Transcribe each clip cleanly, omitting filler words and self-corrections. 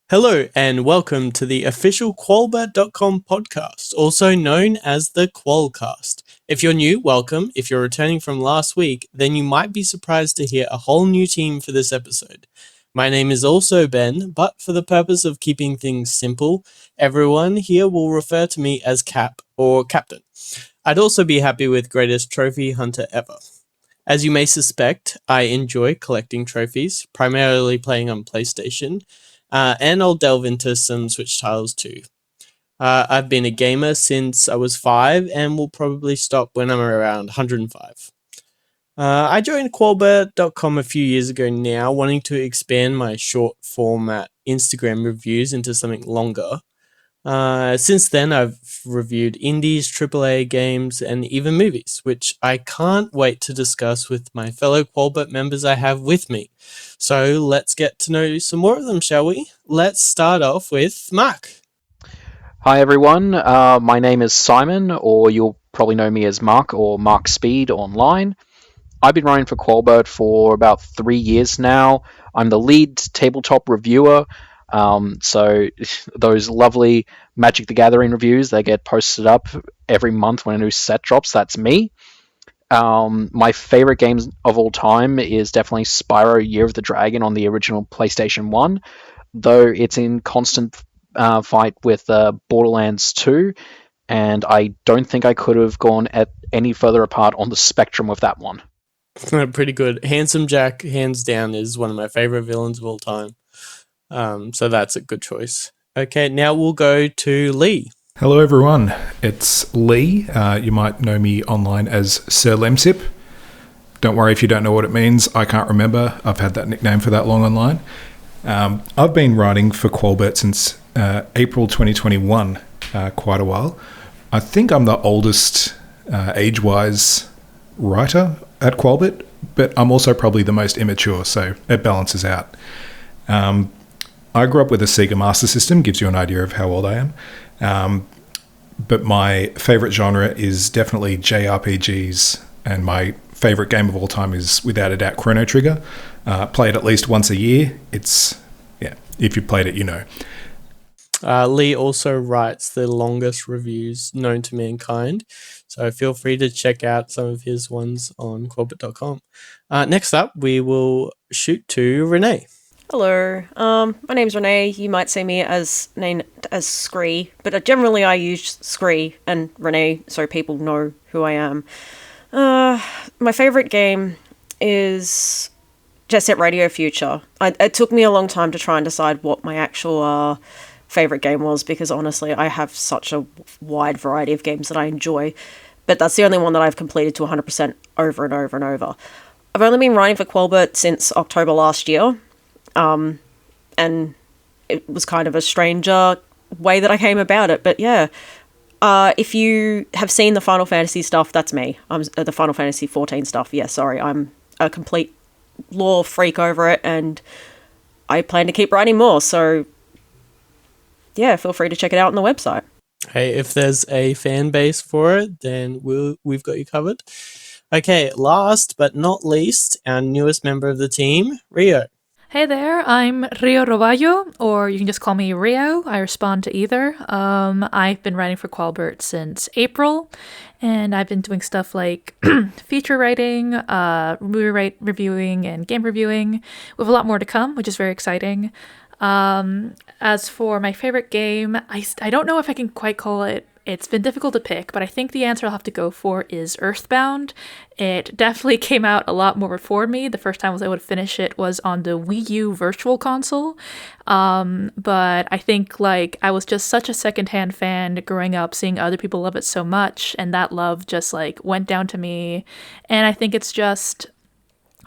Hello and welcome to the official Qualbert.com podcast, also known as the Qualcast. If you're new, welcome. If you're returning from last week, then you might be surprised to hear a whole new team for this episode. My name is also Ben, but for the purpose of keeping things simple, everyone here will refer to me as Cap or Captain. I'd also be happy with greatest trophy hunter ever. As you may suspect, I enjoy collecting trophies, primarily playing on PlayStation, and I'll delve into some Switch titles too. I've been a gamer since I was 5 and will probably stop when I'm around 105. I joined Qualbert.com a few years ago now, wanting to expand my short format Instagram reviews into something longer. Since then, I've reviewed indies, AAA games, and even movies, which I can't wait to discuss with my fellow Qualbert members I have with me. So let's get to know some more of them, shall we? Let's start off with Mark. Hi everyone, my name is Simon, or you'll probably know me as Mark or Mark Speed online. I've been running for Qualbert for about 3 years now. I'm the lead tabletop reviewer, so those lovely Magic the Gathering reviews that get posted up every month when a new set drops, that's me. My favorite games of all time is definitely Spyro Year of the Dragon on the original PlayStation 1, though it's in constant fight with Borderlands 2, and I don't think I could have gone at any further apart on the spectrum of that one. Pretty good. Handsome Jack, hands down, is one of my favorite villains of all time. So that's a good choice. Okay, now we'll go to Lee. Hello everyone, it's Lee. You might know me online as Sir Lemsip. Don't worry if you don't know what it means, I can't remember. I've had that nickname for that long online. I've been writing for Qualbert since April 2021, quite a while. I think I'm the oldest age-wise writer at Qualbert, but I'm also probably the most immature, so it balances out. I grew up with a Sega Master System, gives you an idea of how old I am. But my favourite genre is definitely JRPGs, and my favourite game of all time is, without a doubt, Chrono Trigger. Play it at least once a year. If you've played it, you know. Lee also writes the longest reviews known to mankind, so feel free to check out some of his ones on Qualbert.com. Next up, we will shoot to Renee. Hello, my name's Renee. You might see me as named as Scree, but generally I use Scree and Renee so people know who I am. My favourite game is Jet Set Radio Future. It took me a long time to try and decide what my actual favourite game was, because honestly I have such a wide variety of games that I enjoy, but that's the only one that I've completed to 100% over and over and over. I've only been writing for Qualbert since October last year, and it was kind of a stranger way that I came about it, but yeah. If you have seen the Final Fantasy stuff, that's me. I'm the Final Fantasy 14 stuff. Yeah, sorry, I'm a complete lore freak over it, and I plan to keep writing more, so yeah, feel free to check it out on the website. Hey, if there's a fan base for it, then we've got you covered. Okay, last but not least, our newest member of the team, Rio. Hey there, I'm Rio Roballo, or you can just call me Rio. I respond to either. I've been writing for Qualbert since April, and I've been doing stuff like feature writing, movie reviewing, and game reviewing, with a lot more to come, which is very exciting. As for my favorite game, I don't know if I can quite call it. It's been difficult to pick, but I think the answer I'll have to go for is Earthbound. It definitely came out a lot more before me. The first time I was able to finish it was on the Wii U Virtual Console. But I think I was just such a secondhand fan growing up, seeing other people love it so much, and that love just went down to me. And I think it's just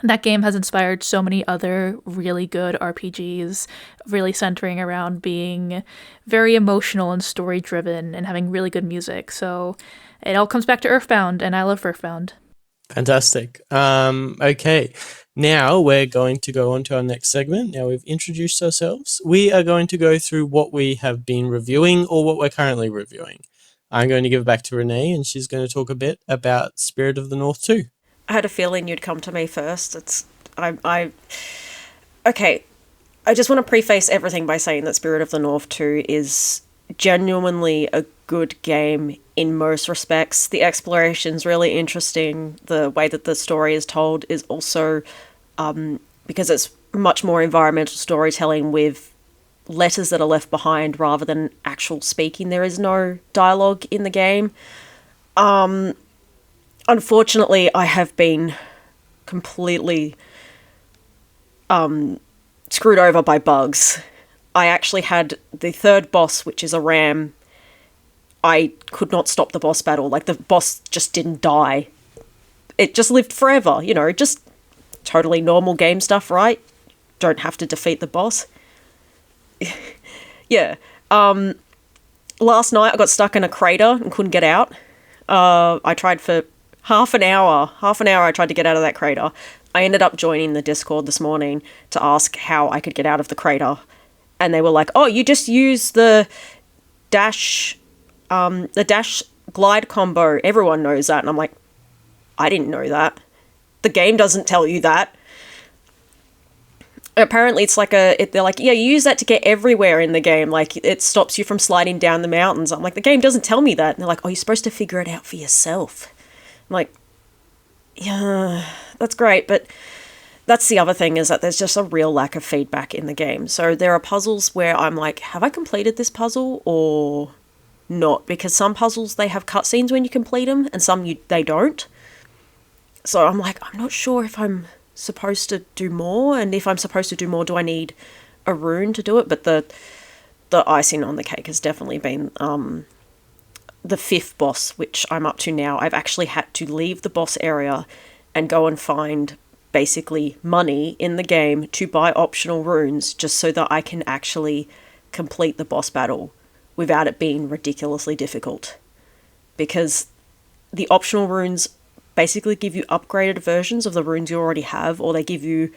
that game has inspired so many other really good RPGs, really centering around being very emotional and story-driven and having really good music. So it all comes back to Earthbound, and I love Earthbound. Fantastic. Okay, now we're going to go on to our next segment. Now we've introduced ourselves. We are going to go through what we have been reviewing or what we're currently reviewing. I'm going to give it back to Renee, and she's going to talk a bit about Spirit of the North 2. I had a feeling you'd come to me first. Okay. I just want to preface everything by saying that Spirit of the North 2 is genuinely a good game in most respects. The exploration's really interesting. The way that the story is told is also, because it's much more environmental storytelling with letters that are left behind rather than actual speaking. There is no dialogue in the game. Unfortunately, I have been completely screwed over by bugs. I actually had the third boss, which is a ram. I could not stop the boss battle. Like, the boss just didn't die. It just lived forever, just totally normal game stuff, right? Don't have to defeat the boss. Yeah. Last night I got stuck in a crater and couldn't get out. I tried for half an hour I tried to get out of that crater. I ended up joining the Discord this morning to ask how I could get out of the crater. And they were like, oh, you just use the dash glide combo. Everyone knows that. And I'm like, I didn't know that. The game doesn't tell you that. Apparently it's like they're like, yeah, you use that to get everywhere in the game. Like, it stops you from sliding down the mountains. I'm like, the game doesn't tell me that. And they're like, oh, you're supposed to figure it out for yourself. I'm like, yeah, that's great. But that's the other thing, is that there's just a real lack of feedback in the game. So there are puzzles where I'm like, have I completed this puzzle or not? Because some puzzles, they have cutscenes when you complete them, and some they don't. So I'm like, I'm not sure if I'm supposed to do more, and if I'm supposed to do more, do I need a rune to do it? But the icing on the cake has definitely been the fifth boss, which I'm up to now. I've actually had to leave the boss area and go and find basically money in the game to buy optional runes, just so that I can actually complete the boss battle without it being ridiculously difficult. Because the optional runes basically give you upgraded versions of the runes you already have, or they give you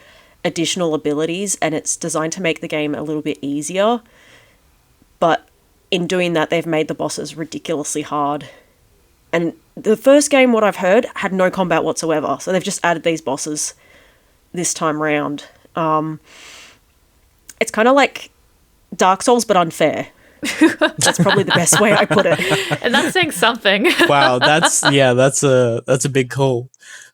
additional abilities, and it's designed to make the game a little bit easier. But in doing that, they've made the bosses ridiculously hard. And the first game, what I've heard, had no combat whatsoever. So they've just added these bosses this time round. It's kind of like Dark Souls, but unfair. That's probably the best way I put it. And that's saying something. Wow, that's a big call.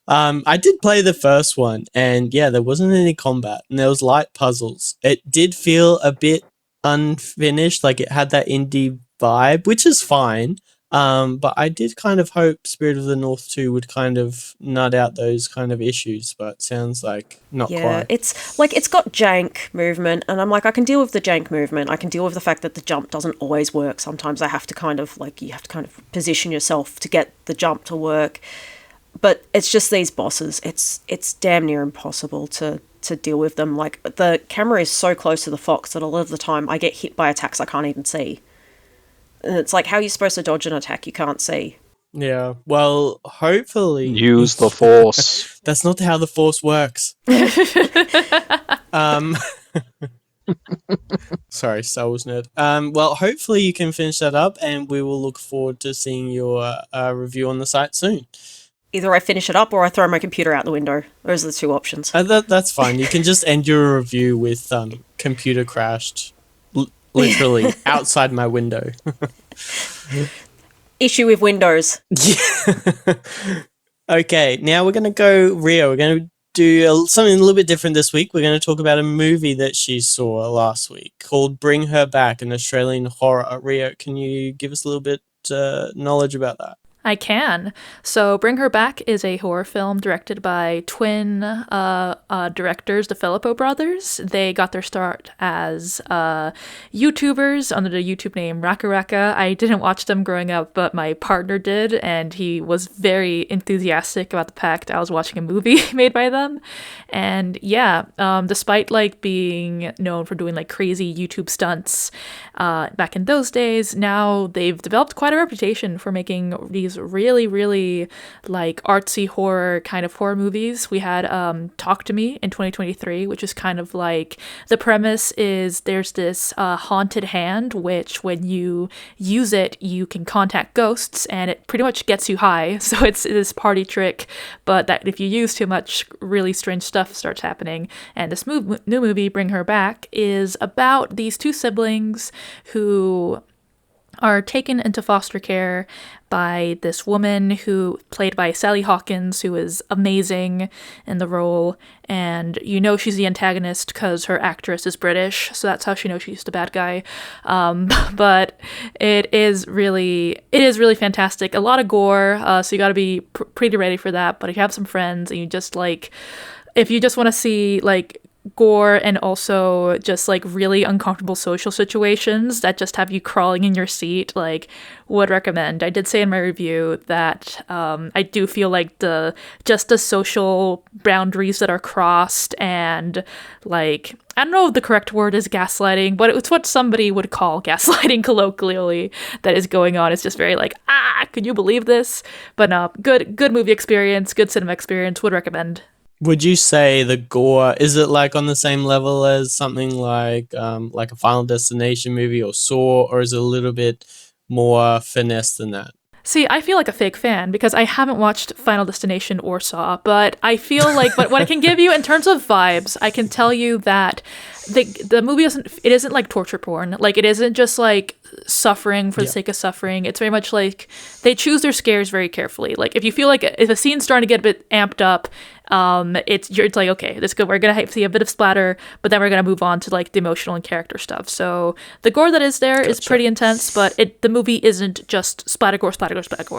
I did play the first one, and yeah, there wasn't any combat, and there was light puzzles. It did feel a bit unfinished, like it had that indie vibe, which is fine. But I did kind of hope Spirit of the North 2 would kind of nut out those kind of issues, but sounds like not quite. Yeah, it's like, it's got jank movement, and I'm like, I can deal with the jank movement. I can deal with the fact that the jump doesn't always work. Sometimes I have to kind of, like, you have to kind of position yourself to get the jump to work. But it's just these bosses. It's damn near impossible to deal with them. Like, the camera is so close to the fox that a lot of the time I get hit by attacks I can't even see. And it's like, how are you supposed to dodge an attack you can't see? Yeah, well, hopefully... Use the Force. That's not how the Force works. Sorry, Star Wars nerd. Well, hopefully you can finish that up, and we will look forward to seeing your review on the site soon. Either I finish it up or I throw my computer out the window. Those are the two options. That's fine. You can just end your review with computer crashed, literally outside my window. Issue with Windows. Yeah. Okay, now we're going to go Rio. We're going to do something a little bit different this week. We're going to talk about a movie that she saw last week called Bring Her Back, an Australian horror. Rio, can you give us a little bit knowledge about that? I can. So Bring Her Back is a horror film directed by twin directors, the Filippo brothers. They got their start as YouTubers under the YouTube name Raka Raka. I didn't watch them growing up, but my partner did, and he was very enthusiastic about the fact I was watching a movie made by them. And yeah, despite like being known for doing like crazy YouTube stunts back in those days, now they've developed quite a reputation for making these these really, really like artsy horror kind of horror movies. We had Talk to Me in 2023, which is kind of like, the premise is there's this haunted hand, which when you use it, you can contact ghosts, and it pretty much gets you high. So it's this party trick, but that if you use too much, really strange stuff starts happening. And this new movie, Bring Her Back, is about these two siblings who are taken into foster care by this woman who played by Sally Hawkins, who is amazing in the role, and you know she's the antagonist because her actress is British, so that's how she knows she's the bad guy. But it is really fantastic. A lot of gore, so you got to be pretty ready for that. But if you have some friends and you just like, if you just want to see like gore and also just like really uncomfortable social situations that just have you crawling in your seat, like, would recommend. I did say in my review that I do feel like the social boundaries that are crossed, and like, I don't know if the correct word is gaslighting, but it's what somebody would call gaslighting colloquially that is going on. It's just very like, could you believe this? But no, good movie experience, good cinema experience, would recommend. Would you say the gore, is it like on the same level as something like a Final Destination movie or Saw, or is it a little bit more finesse than that? See, I feel like a fake fan because I haven't watched Final Destination or Saw, but I feel like, but what I can give you in terms of vibes, I can tell you that the movie isn't like torture porn. Like, it isn't just like suffering for the sake of suffering. It's very much like they choose their scares very carefully. Like, if you feel like if a scene's starting to get a bit amped up, it's like, okay, this good. We're gonna see a bit of splatter, but then we're gonna move on to like the emotional and character stuff. So the gore that is there is pretty intense, but the movie isn't just splatter gore.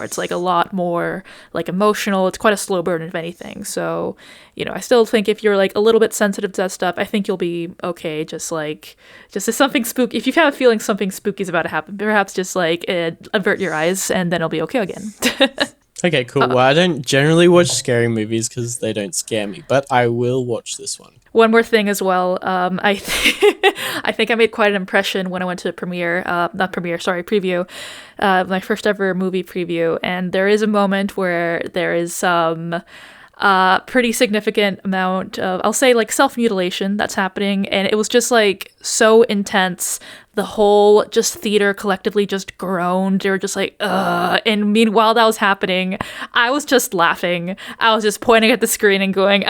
It's like a lot more like emotional. It's quite a slow burn, if anything. So, you know, I still think if you're like a little bit sensitive to that stuff, I think you'll be okay. Just if something spooky, if you have a feeling something spooky is about to happen, perhaps just like avert your eyes, and then it'll be okay again. Okay, cool. Well, I don't generally watch scary movies because they don't scare me, but I will watch this one. One more thing as well. I think I made quite an impression when I went to the preview, my first ever movie preview, and there is a moment where there is some pretty significant amount of, I'll say, like, self-mutilation that's happening, and it was just like so intense. The whole just theater collectively just groaned. They were just like, ugh. And meanwhile that was happening, I was just laughing. I was just pointing at the screen and going,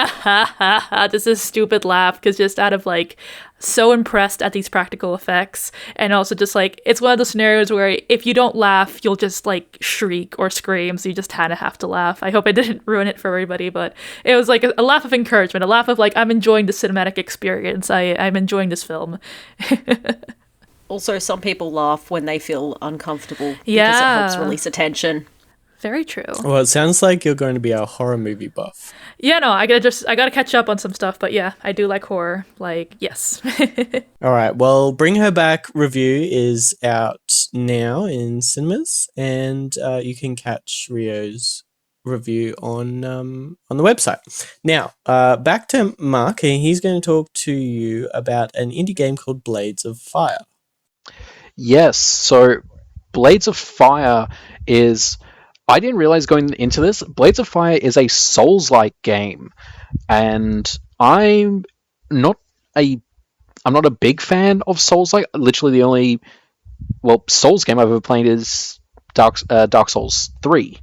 this is a stupid laugh, because just out of like so impressed at these practical effects, and also just like, it's one of those scenarios where if you don't laugh, you'll just like shriek or scream, so you just kind of have to laugh. I hope I didn't ruin it for everybody, but it was like a laugh of encouragement, a laugh of like, I'm enjoying the cinematic experience. I'm enjoying this film. Also, some people laugh when they feel uncomfortable because Yeah. it helps release attention. Very true. Well, it sounds like you're going to be a horror movie buff. Yeah, no, I gotta catch up on some stuff, but yeah, I do like horror. Like, yes. All right. Well, Bring Her Back review is out now in cinemas, and you can catch Rio's review on the website. Now, back to Mark, and he's going to talk to you about an indie game called Blades of Fire. Yes, so Blades of Fire is... I didn't realize going into this, Blades of Fire is a Souls-like game, and I'm not a big fan of Souls-like. Literally the only Souls game I've ever played is Dark Souls 3,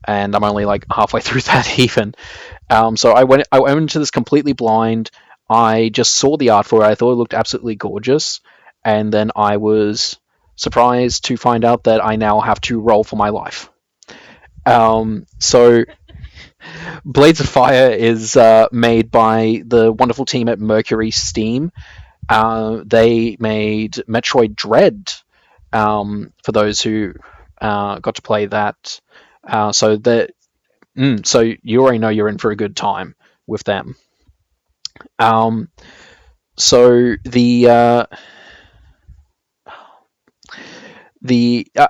and I'm only like halfway through that even. So I went into this completely blind. I just saw the art for it. I thought it looked absolutely gorgeous, and then I was surprised to find out that I now have to roll for my life. So Blades of Fire is made by the wonderful team at Mercury Steam. They made Metroid Dread, for those who got to play that. So you already know you're in for a good time with them. So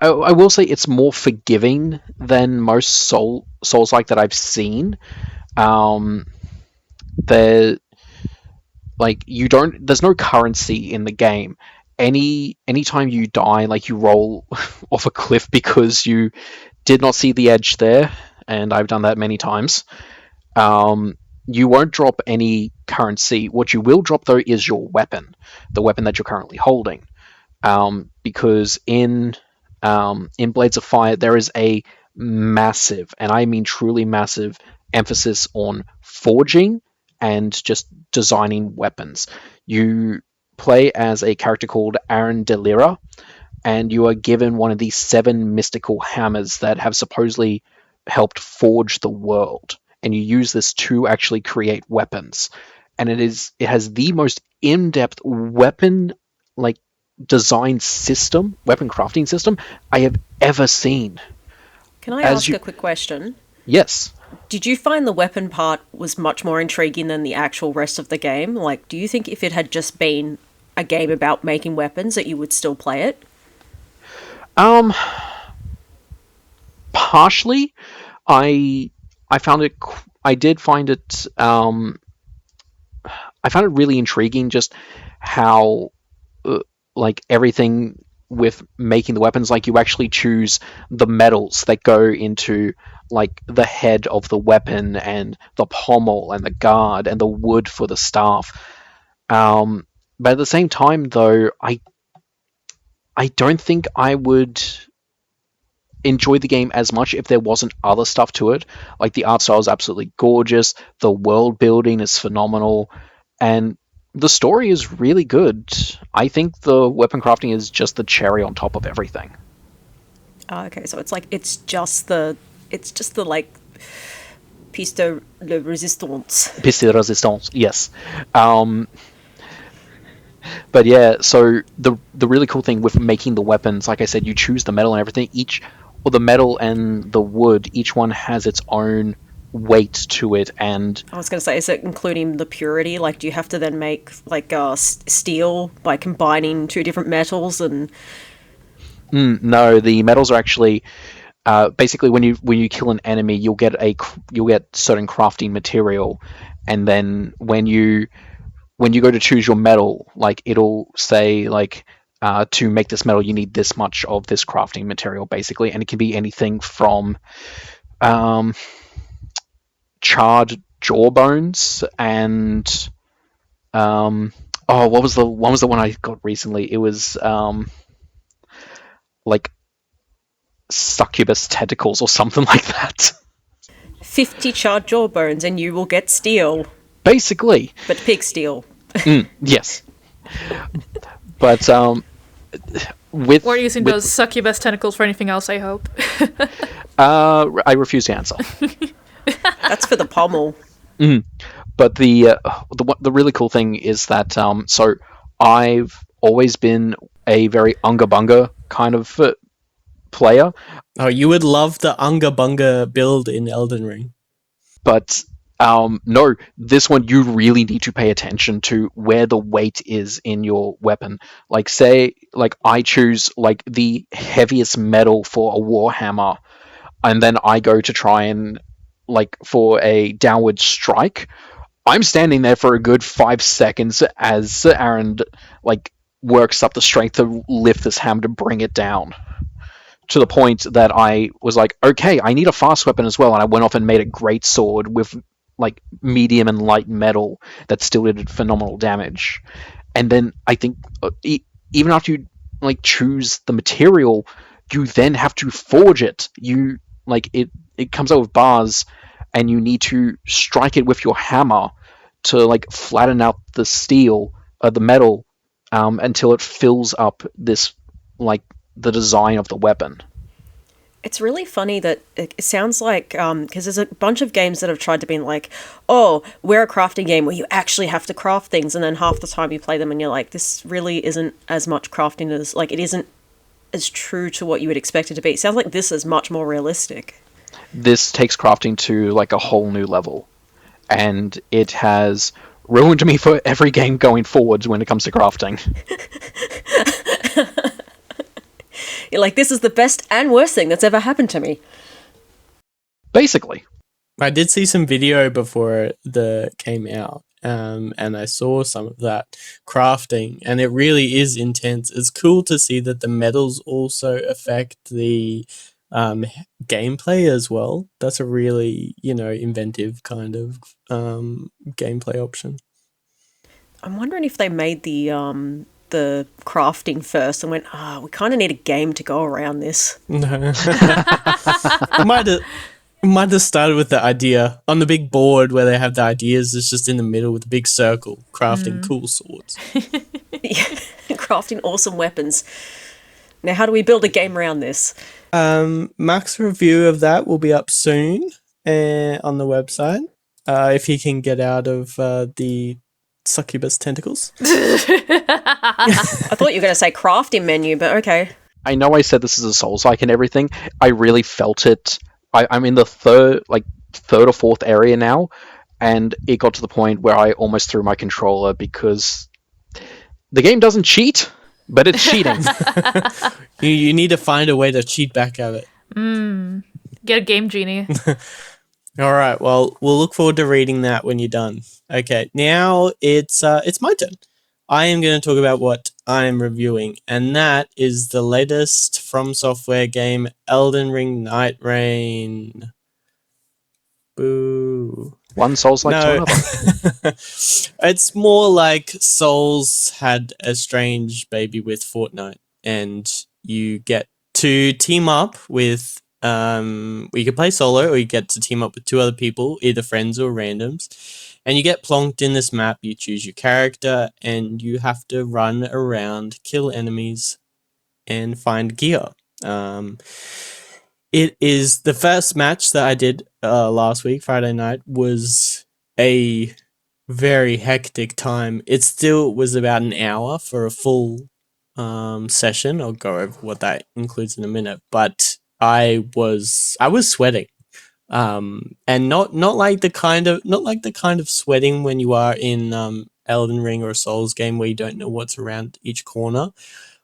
I will say it's more forgiving than most Souls-like that I've seen. There's no currency in the game. Anytime you die, like, you roll off a cliff because you did not see the edge there, and I've done that many times. You won't drop any currency. What you will drop, though, is your weapon, the weapon that you're currently holding. Because in Blades of Fire, there is a massive, and I mean truly massive, emphasis on forging and just designing weapons. You play as a character called Aaron Delira, and you are given one of these 7 mystical hammers that have supposedly helped forge the world. And you use this to actually create weapons. And it has the most in-depth weapon design system, weapon crafting system I have ever seen. Can I ask a quick question? Yes. Did you find the weapon part was much more intriguing than the actual rest of the game? Like, do you think if it had just been a game about making weapons that you would still play it? Partially. I found it. I did find it. I found it really intriguing, just how everything with making the weapons, you actually choose the metals that go into the head of the weapon and the pommel and the guard and the wood for the staff. But at the same time, though, I don't think I would enjoy the game as much if there wasn't other stuff to it. The art style is absolutely gorgeous, the world building is phenomenal, and the story is really good. I think the weapon crafting is just the cherry on top of everything. Okay, so it's just the piece de resistance. Piece de resistance, yes. But yeah, so the really cool thing with making the weapons, like I said, you choose the metal and everything. The metal and the wood, each one has its own weight to it, and I was going to say, is it including the purity? Do you have to then make steel by combining 2 different metals? And no, the metals are actually basically when you kill an enemy, you'll get certain crafting material, and then when you go to choose your metal, it'll say to make this metal you need this much of this crafting material, basically, and it can be anything from charred jawbones and what was the one I got recently? It was succubus tentacles or something like that. 50 charred jawbones and you will get steel. Basically. But pig steel. Yes. But with we're using those succubus tentacles for anything else, I hope. I refuse to answer. That's for the pommel. But the really cool thing is that so I've always been a very unga bunga kind of player. Oh, you would love the unga bunga build in Elden Ring. But no, this one you really need to pay attention to where the weight is in your weapon. Say I choose the heaviest metal for a warhammer, and then I go to try and for a downward strike. I'm standing there for a good 5 seconds as Aaron works up the strength to lift this hammer to bring it down. To the point that I was okay, I need a fast weapon as well, and I went off and made a great sword with medium and light metal that still did phenomenal damage. And then I think even after you choose the material, you then have to forge it. You it comes out with bars, and you need to strike it with your hammer to flatten out the steel, the metal, until it fills up this the design of the weapon. It's really funny that it sounds like, because there's a bunch of games that have tried to be oh, we're a crafting game where you actually have to craft things, and then half the time you play them and you're this really isn't as much crafting as, it isn't as true to what you would expect it to be. It sounds like this is much more realistic. This takes crafting to a whole new level, and it has ruined me for every game going forwards when it comes to crafting. You're this is the best and worst thing that's ever happened to me. Basically. I did see some video before the came out, and I saw some of that crafting, and it really is intense. It's cool to see that the metals also affect the gameplay as well. That's a really, inventive kind of gameplay option. I'm wondering if they made the crafting first and went, we kind of need a game to go around this. No. Might have started with the idea on the big board where they have the ideas. It's just in the middle with a big circle, crafting cool swords. Crafting awesome weapons. Now, how do we build a game around this? Mark's review of that will be up soon on the website. If he can get out of the succubus tentacles. I thought you were going to say crafting menu, but okay. I know I said this is a Souls-like and everything. I really felt it. I'm in the third or fourth area now, and it got to the point where I almost threw my controller because the game doesn't cheat, but it's cheating. You need to find a way to cheat back at it. Get a game genie. All right. Well, we'll look forward to reading that when you're done. Okay. Now it's my turn. I am going to talk about what I'm reviewing, and that is the latest From Software game, Elden Ring Nightreign. Boo. One Souls-like to another. It's more like Souls had a strange baby with Fortnite, and you get to team up with you can play solo, or you get to team up with two other people, either friends or randoms, and you get plonked in this map. You choose your character, and you have to run around, kill enemies, and find gear. It is the first match that I did last week, Friday night, was a very hectic time. It still was about an hour for a full session. I'll go over what that includes in a minute, but I was sweating, and not like the kind of sweating when you are in Elden Ring or a Souls game where you don't know what's around each corner.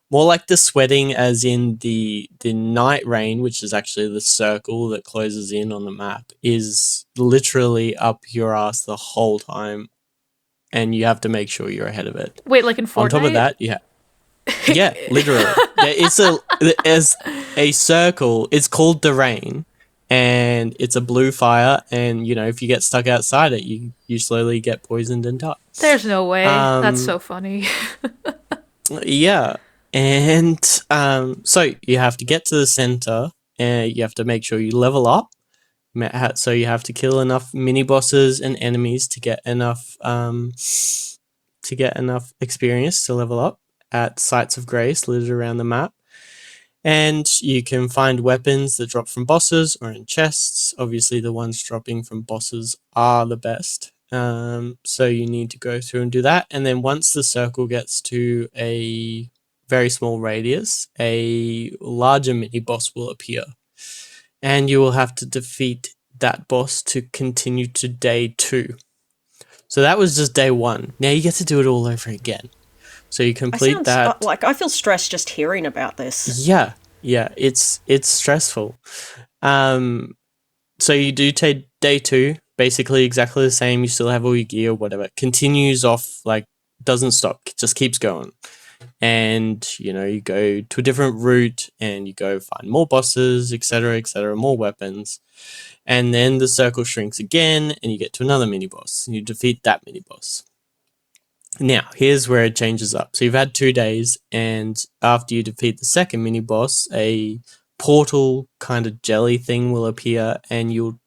More like the sweating as in the Nightreign, which is actually the circle that closes in on the map, is literally up your ass the whole time, and you have to make sure you're ahead of it. Wait, like in Fortnite? On top of that, yeah, literally. It's a circle. It's called the rain, and it's a blue fire. And if you get stuck outside it, you slowly get poisoned and die. There's no way. That's so funny. Yeah, and so you have to get to the center, and you have to make sure you level up. So you have to kill enough mini bosses and enemies to get enough experience to level up at sites of grace littered around the map. And you can find weapons that drop from bosses or in chests. Obviously, the ones dropping from bosses are the best. So you need to go through and do that. And then once the circle gets to a very small radius, a larger mini boss will appear. And you will have to defeat that boss to continue to day 2. So that was just day 1. Now you get to do it all over again. So you complete that. I feel stressed just hearing about this. Yeah, it's stressful. So you do take day 2, basically exactly the same. You still have all your gear, whatever. Continues off, doesn't stop, just keeps going. And you go to a different route, and you go find more bosses, etc., more weapons. And then the circle shrinks again, and you get to another mini boss, and you defeat that mini boss. Now, here's where it changes up. So you've had 2 days, and after you defeat the second mini boss, a portal kind of jelly thing will appear, and you'll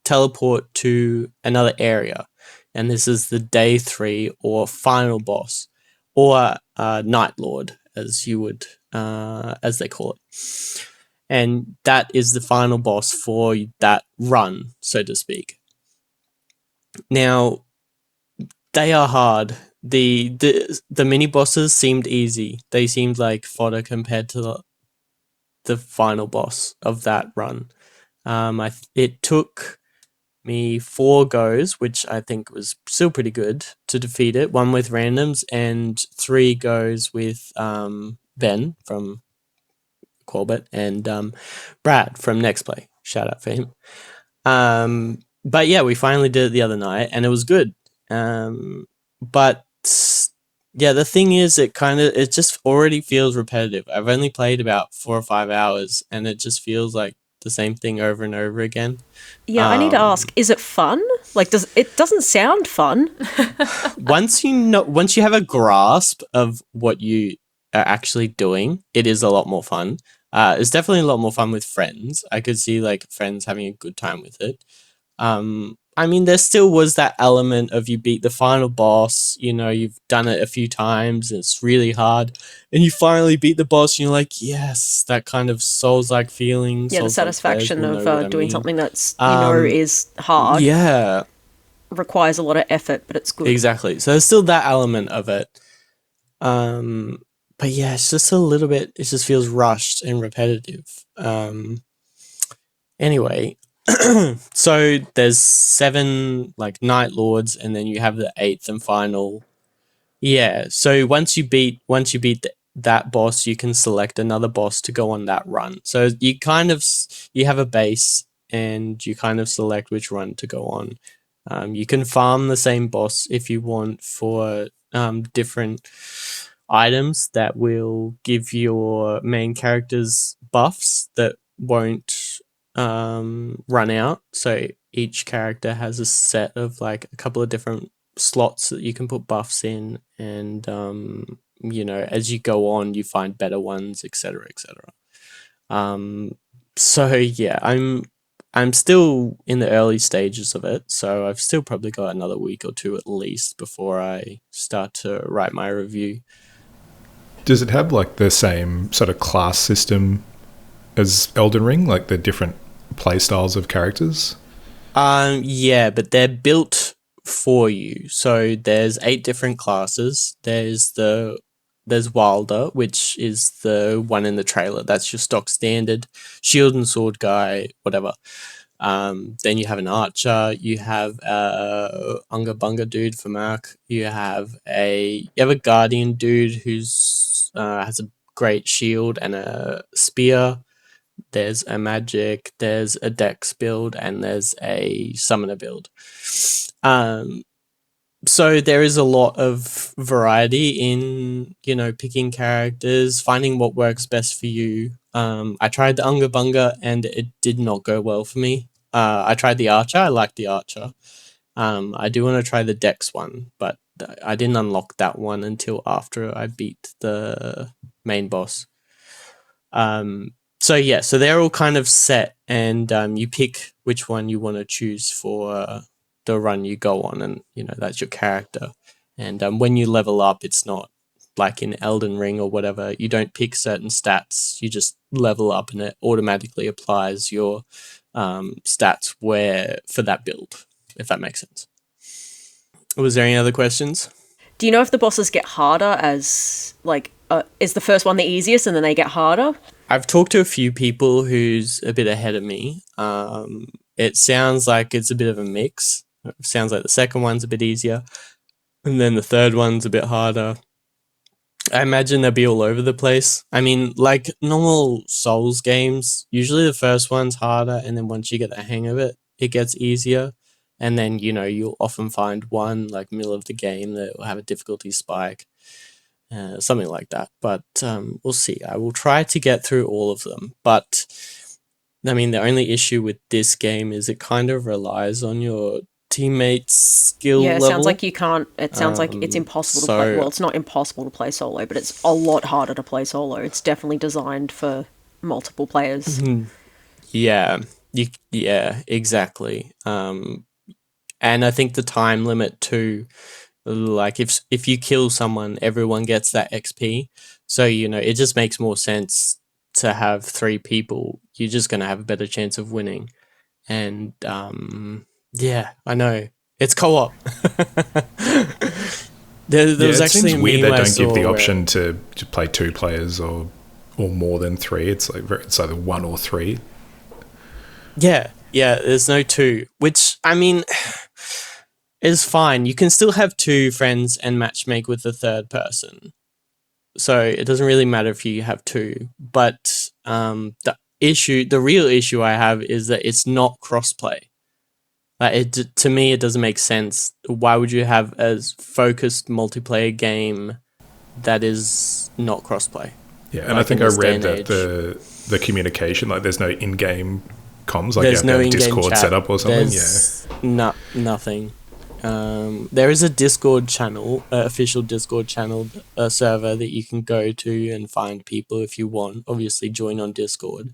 teleport to another area. And this is the day 3 or final boss, or Night Lord, as they call it. And that is the final boss for that run, so to speak. Now, they are hard. The mini bosses seemed easy. They seemed like fodder compared to the final boss of that run. It took me 4 goes, which I think was still pretty good, to defeat it. 1 with randoms and 3 goes with Ben from Qualbert and Brad from Next Play. Shout out for him. But yeah, we finally did it the other night, and it was good. But Yeah, the thing is, it just already feels repetitive. I've only played about 4 or 5 hours, and it just feels like the same thing over and over again. Yeah, I need to ask, is it fun? Like, it doesn't sound fun. Once you have a grasp of what you are actually doing, it is a lot more fun. It's definitely a lot more fun with friends. I could see like friends having a good time with it. I mean, there still was that element of you beat the final boss, you've done it a few times and it's really hard, and you finally beat the boss and you're like, yes, that kind of Souls-like feeling. Yeah, the Souls-like players satisfaction will of know what I doing mean. something that's, is hard, Yeah, requires a lot of effort, but it's good. exactly. So there's still that element of it. But yeah, it's just a little bit, it just feels rushed and repetitive. Anyway, so there's 7 like Night Lords, and then you have the 8th and final. Yeah, so once you beat that boss, you can select another boss to go on that run. So you kind of you have a base, and you kind of select which run to go on. You can farm the same boss if you want for different items that will give your main characters buffs that won't run out. So each character has a set of like a couple of different slots that you can put buffs in, and as you go on, you find better ones, etc., etc. So yeah, I'm still in the early stages of it, so I've still probably got another week or two at least before I start to write my review. Does it have like the same sort of class system as Elden Ring, like the different play styles of characters? Yeah, but they're built for you. So there's 8 different classes. There's Wilder, which is the one in the trailer. That's your stock standard shield and sword guy, whatever. Then you have an archer. You have a Unga Bunga dude for Mark. You have a guardian dude who's has a great shield and a spear. There's a magic, there's a dex build, and there's a summoner build. So there is a lot of variety in, picking characters, finding what works best for you. I tried the Unga Bunga and it did not go well for me. I tried the Archer. I liked the Archer. I do want to try the Dex one, but I didn't unlock that one until after I beat the main boss. So yeah, so they're all kind of set, and you pick which one you want to choose for the run you go on, and that's your character. And when you level up, it's not like in Elden Ring or whatever. You don't pick certain stats; you just level up, and it automatically applies your stats where for that build, if that makes sense. Was there any other questions? Do you know if the bosses get harder as, like, is the first one the easiest and then they get harder? I've talked to a few people who's a bit ahead of me. It sounds like it's a bit of a mix. It sounds like the second one's a bit easier, and then the third one's a bit harder. I imagine they'll be all over the place. I mean, like normal Souls games, usually the first one's harder, and then once you get the hang of it, it gets easier. And then, you'll often find one, like, middle of the game that will have a difficulty spike. Something like that. But we'll see. I will try to get through all of them. But, I mean, the only issue with this game is it kind of relies on your teammates' skill level. Yeah, it sounds like you can't... It sounds like it's impossible to play... Well, it's not impossible to play solo, but it's a lot harder to play solo. It's definitely designed for multiple players. Yeah. Yeah, exactly. And I think the time limit too, like if you kill someone, everyone gets that XP. So, it just makes more sense to have 3 people. You're just going to have a better chance of winning. And yeah, I know. It's co-op. there was it actually seems a weird meme they I don't give saw the where- option to play 2 players or more than 3. It's either 1 or 3. Yeah, there's no 2, which, I mean, is fine. You can still have 2 friends and matchmake with the third person. So it doesn't really matter if you have 2. But the real issue I have is that it's not crossplay. To me, it doesn't make sense. Why would you have a focused multiplayer game that is not crossplay? Yeah, and I think I read that the communication, like there's no in-game comms, like there's you have no to have in-game Discord chat. set up or something. There's nothing. There is a Discord channel, official Discord channel server that you can go to and find people if you want. Obviously, join on Discord.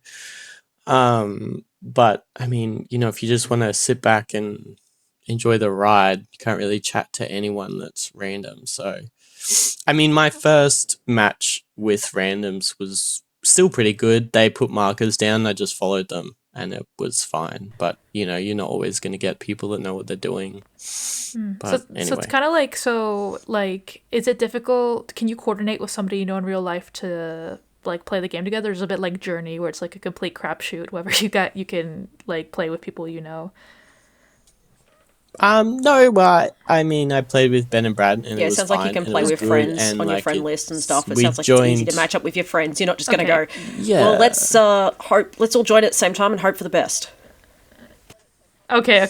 But I mean, if you just want to sit back and enjoy the ride, you can't really chat to anyone that's random. So, I mean, my first match with randoms was still pretty good. They put markers down, I just followed them, and it was fine. But you're not always going to get people that know what they're doing. But anyway. So it's kind of like, is it difficult? Can you coordinate with somebody in real life to like play the game together? It's a bit like Journey, where it's like a complete crapshoot. Whoever you can like play with people No, but I mean, I played with Ben and Brad, and it sounds was like you fine, can play with friends on your friend list and stuff. It sounds like it's easy to match up with your friends. You're not just going to go, well, let's all join at the same time and hope for the best. Okay. No,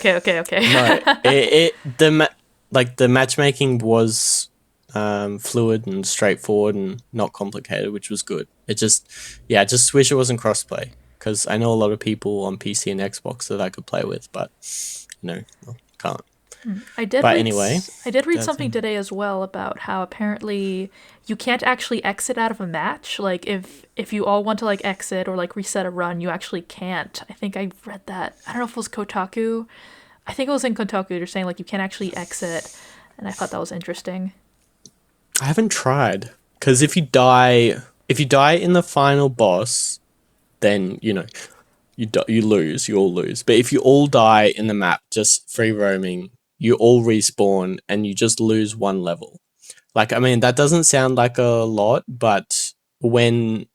the matchmaking was fluid and straightforward and not complicated, which was good. I just wish it wasn't crossplay, because I know a lot of people on PC and Xbox that I could play with, but can't. I did read something today as well about how apparently you can't actually exit out of a match. Like if you all want to like exit or like reset a run, you actually can't. I think I read that. I don't know if it was Kotaku. I think it was in Kotaku. They're saying like you can't actually exit, and I thought that was interesting. I haven't tried, because if you die in the final boss, then you lose. You all lose. But if you all die in the map, just free roaming, you all respawn and you just lose one level. Like, I mean, that doesn't sound like a lot, but when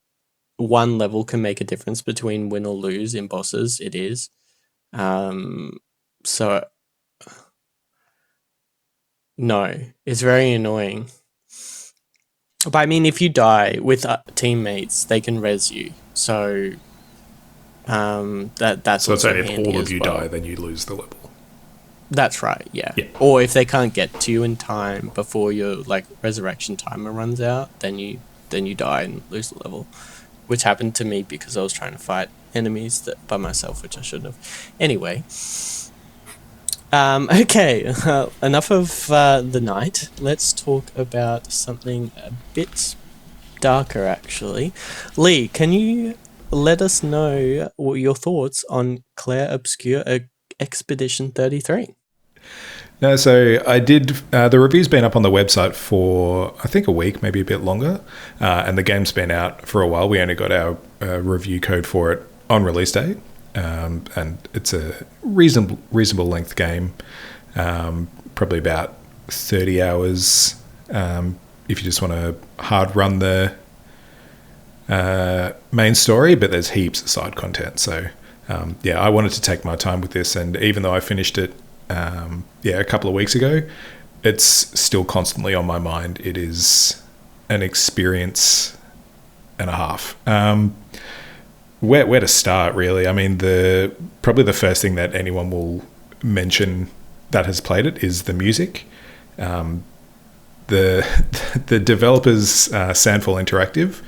one level can make a difference between win or lose in bosses, it is. So no, it's very annoying. But I mean, if you die with teammates, they can res you. So that's so it's only if all of you well. die, then you lose the level. That's right, yeah. Or if they can't get to you in time before your like resurrection timer runs out, then you die and lose the level, which happened to me because I was trying to fight enemies by myself, which I shouldn't have. Anyway, okay, enough of the night. Let's talk about something a bit darker, actually. Lee, can you let us know what your thoughts on Clair Obscur Expedition 33? No, so I did. The review's been up on the website for I think a week, maybe a bit longer, and the game's been out for a while. We only got our review code for it on release day, and it's a reasonable length game, probably about 30 hours if you just want to hard run the main story, but there's heaps of side content. So I wanted to take my time with this, and even though I finished it a couple of weeks ago, it's still constantly on my mind. It is an experience and a half. Where to start, really? I mean, probably the first thing that anyone will mention that has played it is the music. The developers, Sandfall Interactive,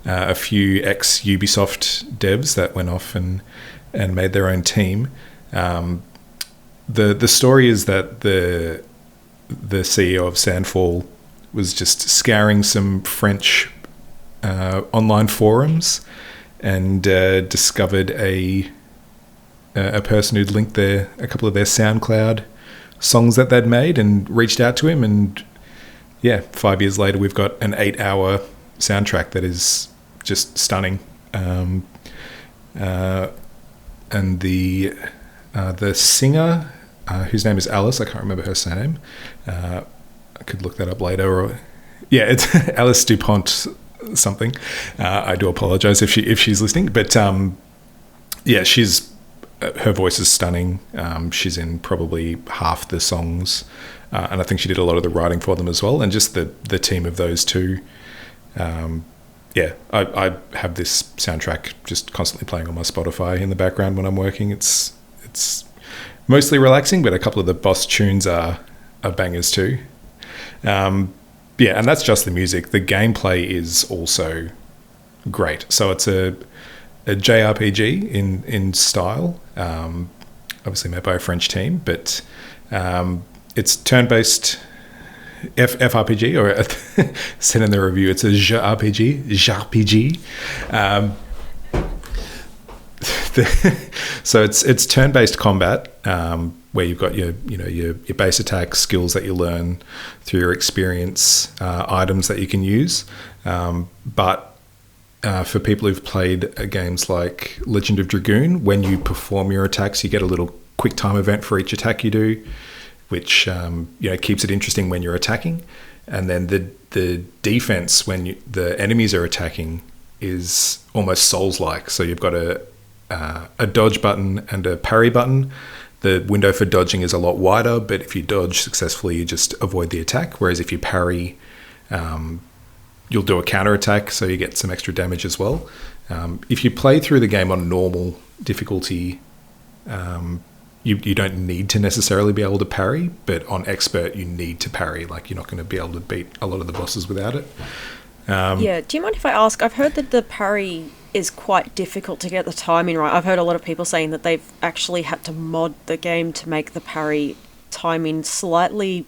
a few ex-Ubisoft devs that went off and made their own team. The story is that the CEO of Sandfall was just scouring some French online forums and discovered a person who'd linked a couple of their SoundCloud songs that they'd made and reached out to him. And 5 years later, we've got an 8-hour soundtrack that is just stunning. And the singer, whose name is Alice, I can't remember her surname. I could look that up later. It's Alice Dupont something. I do apologize if she's listening, but she's her voice is stunning. She's in probably half the songs, and I think she did a lot of the writing for them as well. And just the team of those two. I have this soundtrack just constantly playing on my Spotify in the background when I'm working. It's mostly relaxing, but a couple of the boss tunes are bangers too. Yeah, and that's just the music. The gameplay is also great. So it's a JRPG in style, obviously made by a French team, but it's turn-based FRPG, or said in the review, it's a JRPG. So it's turn-based combat, where you've got your base attack skills that you learn through your experience, items that you can use, but for people who've played games like Legend of Dragoon, when you perform your attacks, you get a little quick time event for each attack you do, which keeps it interesting when you're attacking. And then the defense when the enemies are attacking is almost Souls-like. So you've got a dodge button and a parry button. The window for dodging is a lot wider, but if you dodge successfully, you just avoid the attack. Whereas if you parry, you'll do a counter attack, so you get some extra damage as well. If you play through the game on normal difficulty, you don't need to necessarily be able to parry, but on expert you need to parry. Like, you're not going to be able to beat a lot of the bosses without it. Yeah, do you mind if I ask? I've heard that the parry is quite difficult to get the timing right. I've heard a lot of people saying that they've actually had to mod the game to make the parry timing slightly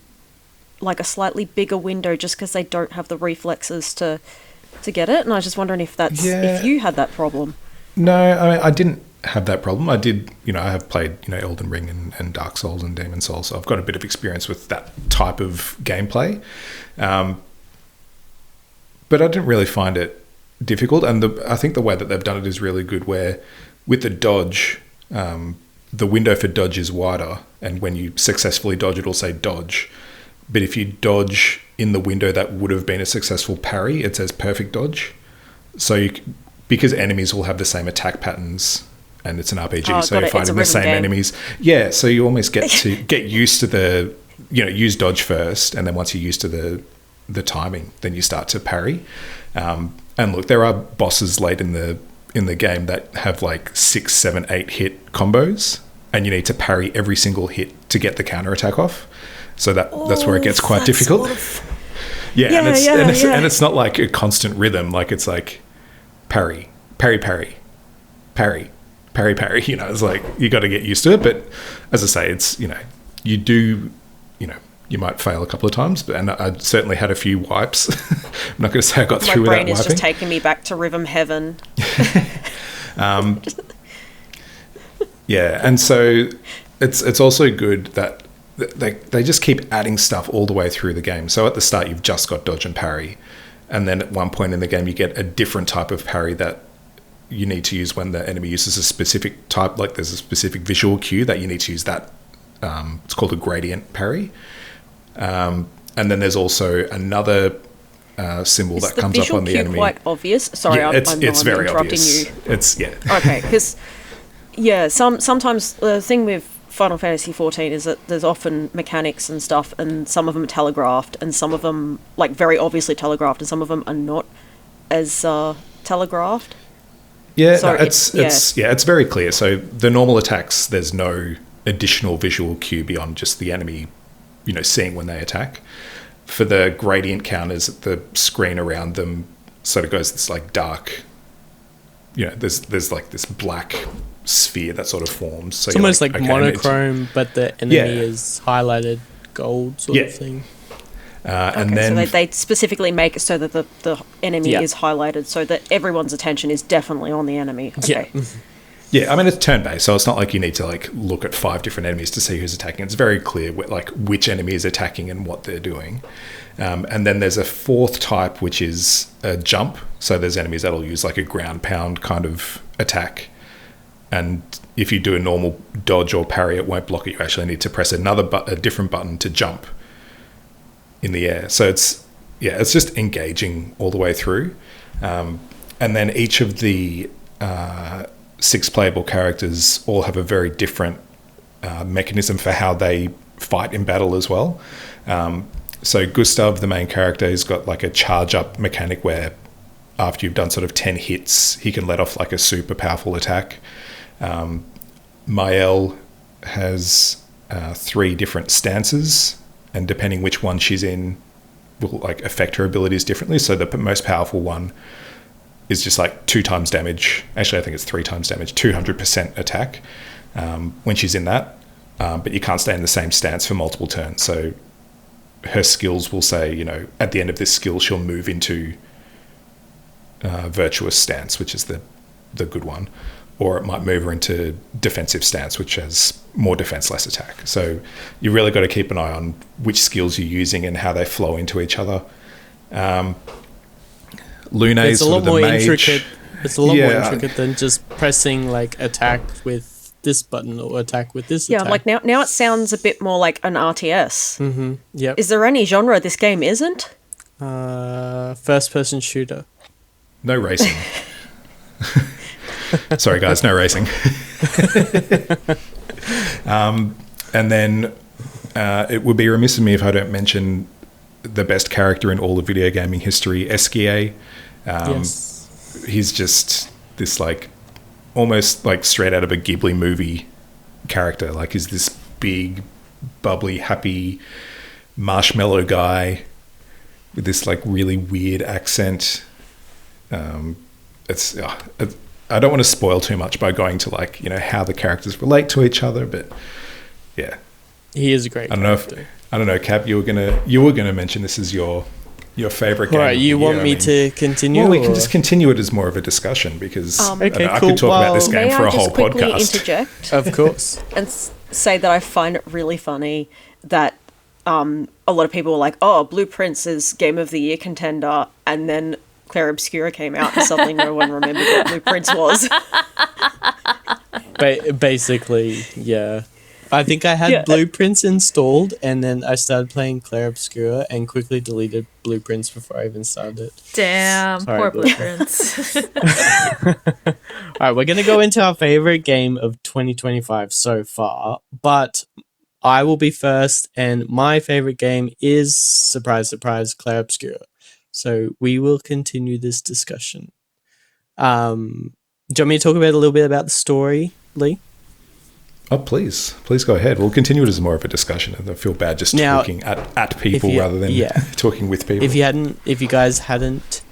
bigger window, just because they don't have the reflexes to get it. And I was just wondering if that's if you had that problem. No, I didn't have that problem. I did, I have played, Elden Ring and Dark Souls and Demon Souls, so I've got a bit of experience with that type of gameplay. But I didn't really find it difficult, and I think the way that they've done it is really good, where with the dodge, the window for dodge is wider, and when you successfully dodge, it'll say dodge. But if you dodge in the window that would have been a successful parry, it says perfect dodge. So because enemies will have the same attack patterns, and it's an RPG, so you're fighting the same enemies. Yeah, so you almost get to get used to the, use dodge first, and then once you're used to the timing, then you start to parry. And look, there are bosses late in the game that have like 6, 7, 8 hit combos, and you need to parry every single hit to get the counter attack off. So that's where it gets quite difficult. And it's not like a constant rhythm. Like, it's like parry, parry, parry, parry, parry, parry. It's like you got to get used to it. But as I say, it's you do you might fail a couple of times, and I certainly had a few wipes. I'm not going to say I got through without wiping. My brain is just taking me back to rhythm heaven. Yeah, and so it's also good that they just keep adding stuff all the way through the game. So at the start, you've just got dodge and parry, and then at one point in the game, you get a different type of parry that you need to use when the enemy uses a specific type. Like, there's a specific visual cue that you need to use that. It's called a gradient parry. And then there's also another symbol that comes up on the enemy. Is the visual cue quite obvious? Sorry, yeah, it's very interrupting obvious. you. It's Okay, because sometimes the thing with Final Fantasy XIV is that there's often mechanics and stuff, and some of them are telegraphed, and some of them like very obviously telegraphed, and some of them are not as telegraphed. Yeah, so it's very clear. So the normal attacks, there's no additional visual cue beyond just the enemy seeing when they attack. For the gradient counters, the screen around them sort of goes this like dark, there's like this black sphere that sort of forms. So it's almost like monochrome, but the enemy is highlighted gold sort of thing. And then so they specifically make it so that the enemy is highlighted, so that everyone's attention is definitely on the enemy. Okay. Yeah. Yeah, I mean, it's turn-based, so it's not like you need to like look at 5 different enemies to see who's attacking. It's very clear like which enemy is attacking and what they're doing. And then there's a fourth type, which is a jump. So there's enemies that'll use like a ground pound kind of attack. And if you do a normal dodge or parry, it won't block it. You actually need to press a different button to jump in the air. So it's just engaging all the way through. And then each of the 6 playable characters all have a very different mechanism for how they fight in battle as well. So Gustav, the main character, has got like a charge up mechanic where after you've done sort of 10 hits, he can let off like a super powerful attack. Mael has 3 different stances, and depending which one she's in will like affect her abilities differently. So the most powerful one is just like 2 times damage. Actually, I think it's 3 times damage, 200% attack when she's in that. But you can't stay in the same stance for multiple turns. So her skills will say, you know, at the end of this skill, she'll move into virtuous stance, which is the good one. Or it might move her into defensive stance, which has more defense, less attack. So you really got to keep an eye on which skills you're using and how they flow into each other. Lune is sort of the mage. Intricate. It's a lot more intricate than just pressing like attack with this button or attack with this attack. Yeah, like now it sounds a bit more like an RTS. Mm-hmm. Yep. Is there any genre this game isn't? First-person shooter. No racing. Sorry, guys, no racing. And then it would be remiss of me if I don't mention the best character in all of video gaming history, Esquier. Yes. He's just this like almost like straight out of a Ghibli movie character. Like he's this big, bubbly, happy marshmallow guy with this like really weird accent. I don't want to spoil too much by going to like, you know, how the characters relate to each other, but yeah. He is a great character. I don't know, Cap, you were gonna mention this is your favorite game. Right, you want me to continue? Well, we can just continue it as more of a discussion because I could talk about this game for a whole podcast. May I just quickly interject? Of course. And say that I find it really funny that a lot of people were like, oh, Blueprints is Game of the Year contender, and then Clair Obscur came out and suddenly no one remembered what Blueprints was. Basically, yeah. I think I had Blueprints installed, and then I started playing Clair Obscur and quickly deleted Blueprints before I even started it. Damn, Sorry, poor Blueprints. All right, we're going to go into our favorite game of 2025 so far, but I will be first, and my favorite game is, surprise, surprise, Clair Obscur. So we will continue this discussion. Do you want me to talk about a little bit about the story, Lee? Oh, please go ahead. We'll continue it as more of a discussion. I feel bad just talking at people rather than talking with people. If you guys hadn't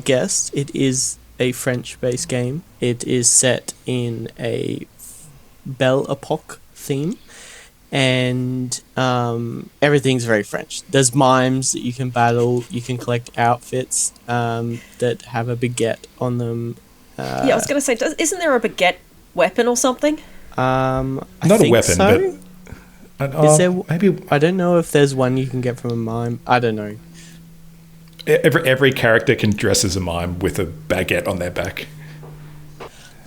guessed, it is a French-based game. It is set in a Belle Epoque theme, and everything's very French. There's mimes that you can battle. You can collect outfits that have a baguette on them. I was going to say, isn't there a baguette weapon or something? Not a weapon, so. But is there? Maybe I don't know if there's one you can get from a mime. I don't know. Every character can dress as a mime with a baguette on their back.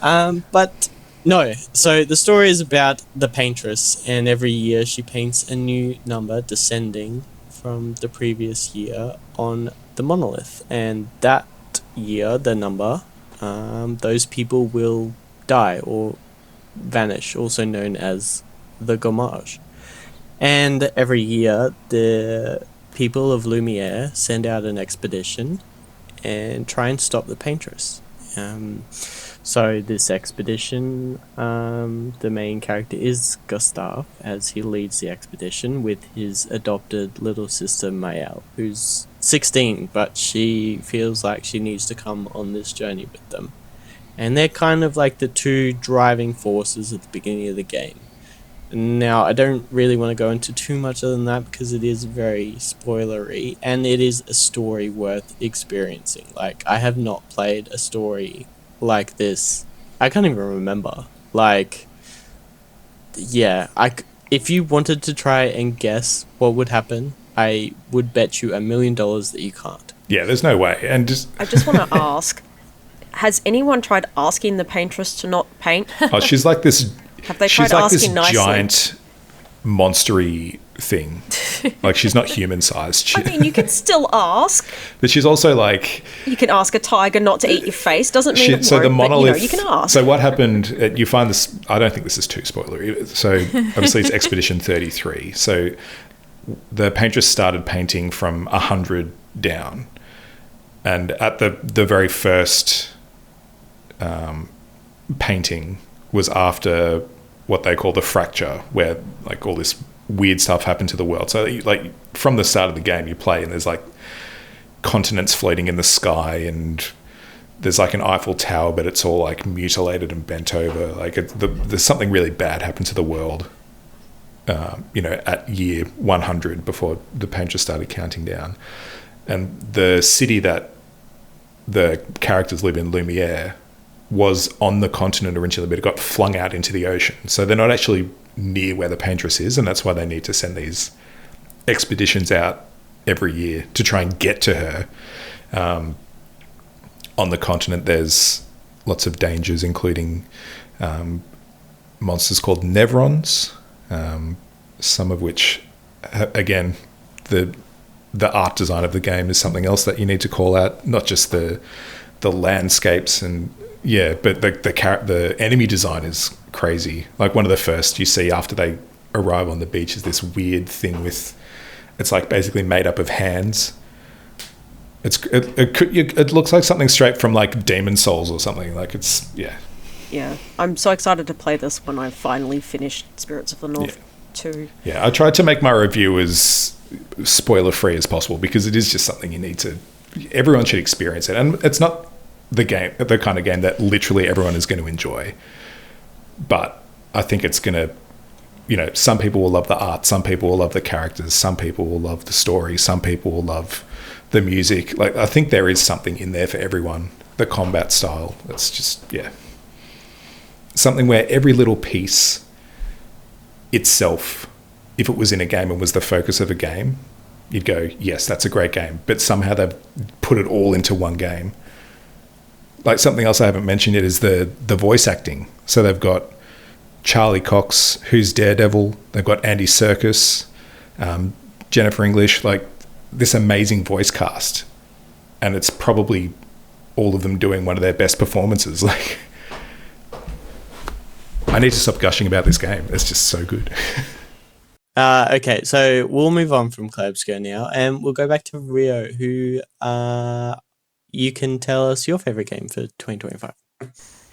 But no. So the story is about the paintress, and every year she paints a new number descending from the previous year on the monolith, and that year, the number, those people will die or vanish, also known as the gommage. And every year the people of Lumiere send out an expedition and try and stop the paintress. So this expedition, the main character is Gustave, as he leads the expedition with his adopted little sister Maëlle, who's 16, but she feels like she needs to come on this journey with them. And they're kind of like the two driving forces at the beginning of the game. Now, I don't really want to go into too much other than that because it is very spoilery, and it is a story worth experiencing. Like, I have not played a story like this. I can't even remember. Like, yeah, if you wanted to try and guess what would happen, I would bet you $1 million that you can't. Yeah, there's no way. And I just want to ask, has anyone tried asking the paintress to not paint? Oh, she's like this. Have they she's tried like asking this nicely? giant, monstery thing. Like she's not human sized. I mean, you can still ask. But she's also like. You can ask a tiger not to eat your face. Doesn't mean it so won't, the monolith. But, you can ask. So what happened? You find this. I don't think this is too spoilery. So obviously it's Expedition 33. So the paintress started painting from 100 down, and at the very first painting was after what they call the fracture, where like all this weird stuff happened to the world. So like from the start of the game you play and there's like continents floating in the sky, and there's like an Eiffel Tower, but it's all like mutilated and bent over. Like there's something really bad happened to the world, at year 100 before the painter started counting down. And the city that the characters live in, Lumiere, was on the continent originally, but it got flung out into the ocean. So they're not actually near where the paintress is, and that's why they need to send these expeditions out every year to try and get to her. On the continent, there's lots of dangers, including monsters called Nevrons, some of which, again, the art design of the game is something else that you need to call out, not just the landscapes and but the enemy design is crazy. Like one of the first you see after they arrive on the beach is this weird thing it's like basically made up of hands. It looks like something straight from like Demon Souls or something. Like it's Yeah, I'm so excited to play this when I've finally finished Spirits of the North 2. Yeah, I tried to make my review as spoiler free as possible because it is just something everyone should experience it, and it's not the kind of game that literally everyone is going to enjoy, but I think it's going to, some people will love the art, some people will love the characters, some people will love the story, some people will love the music. Like I think there is something in there for everyone. The combat style, it's just something where every little piece itself, if it was in a game and was the focus of a game, you'd go, yes, that's a great game. But somehow they've put it all into one game. Like something else I haven't mentioned yet is the voice acting. So they've got Charlie Cox, who's Daredevil. They've got Andy Serkis, Jennifer English, like this amazing voice cast. And it's probably all of them doing one of their best performances. Like, I need to stop gushing about this game. It's just so good. Okay, so we'll move on from Obscur now, and we'll go back to Rio, who you can tell us your favorite game for 2025.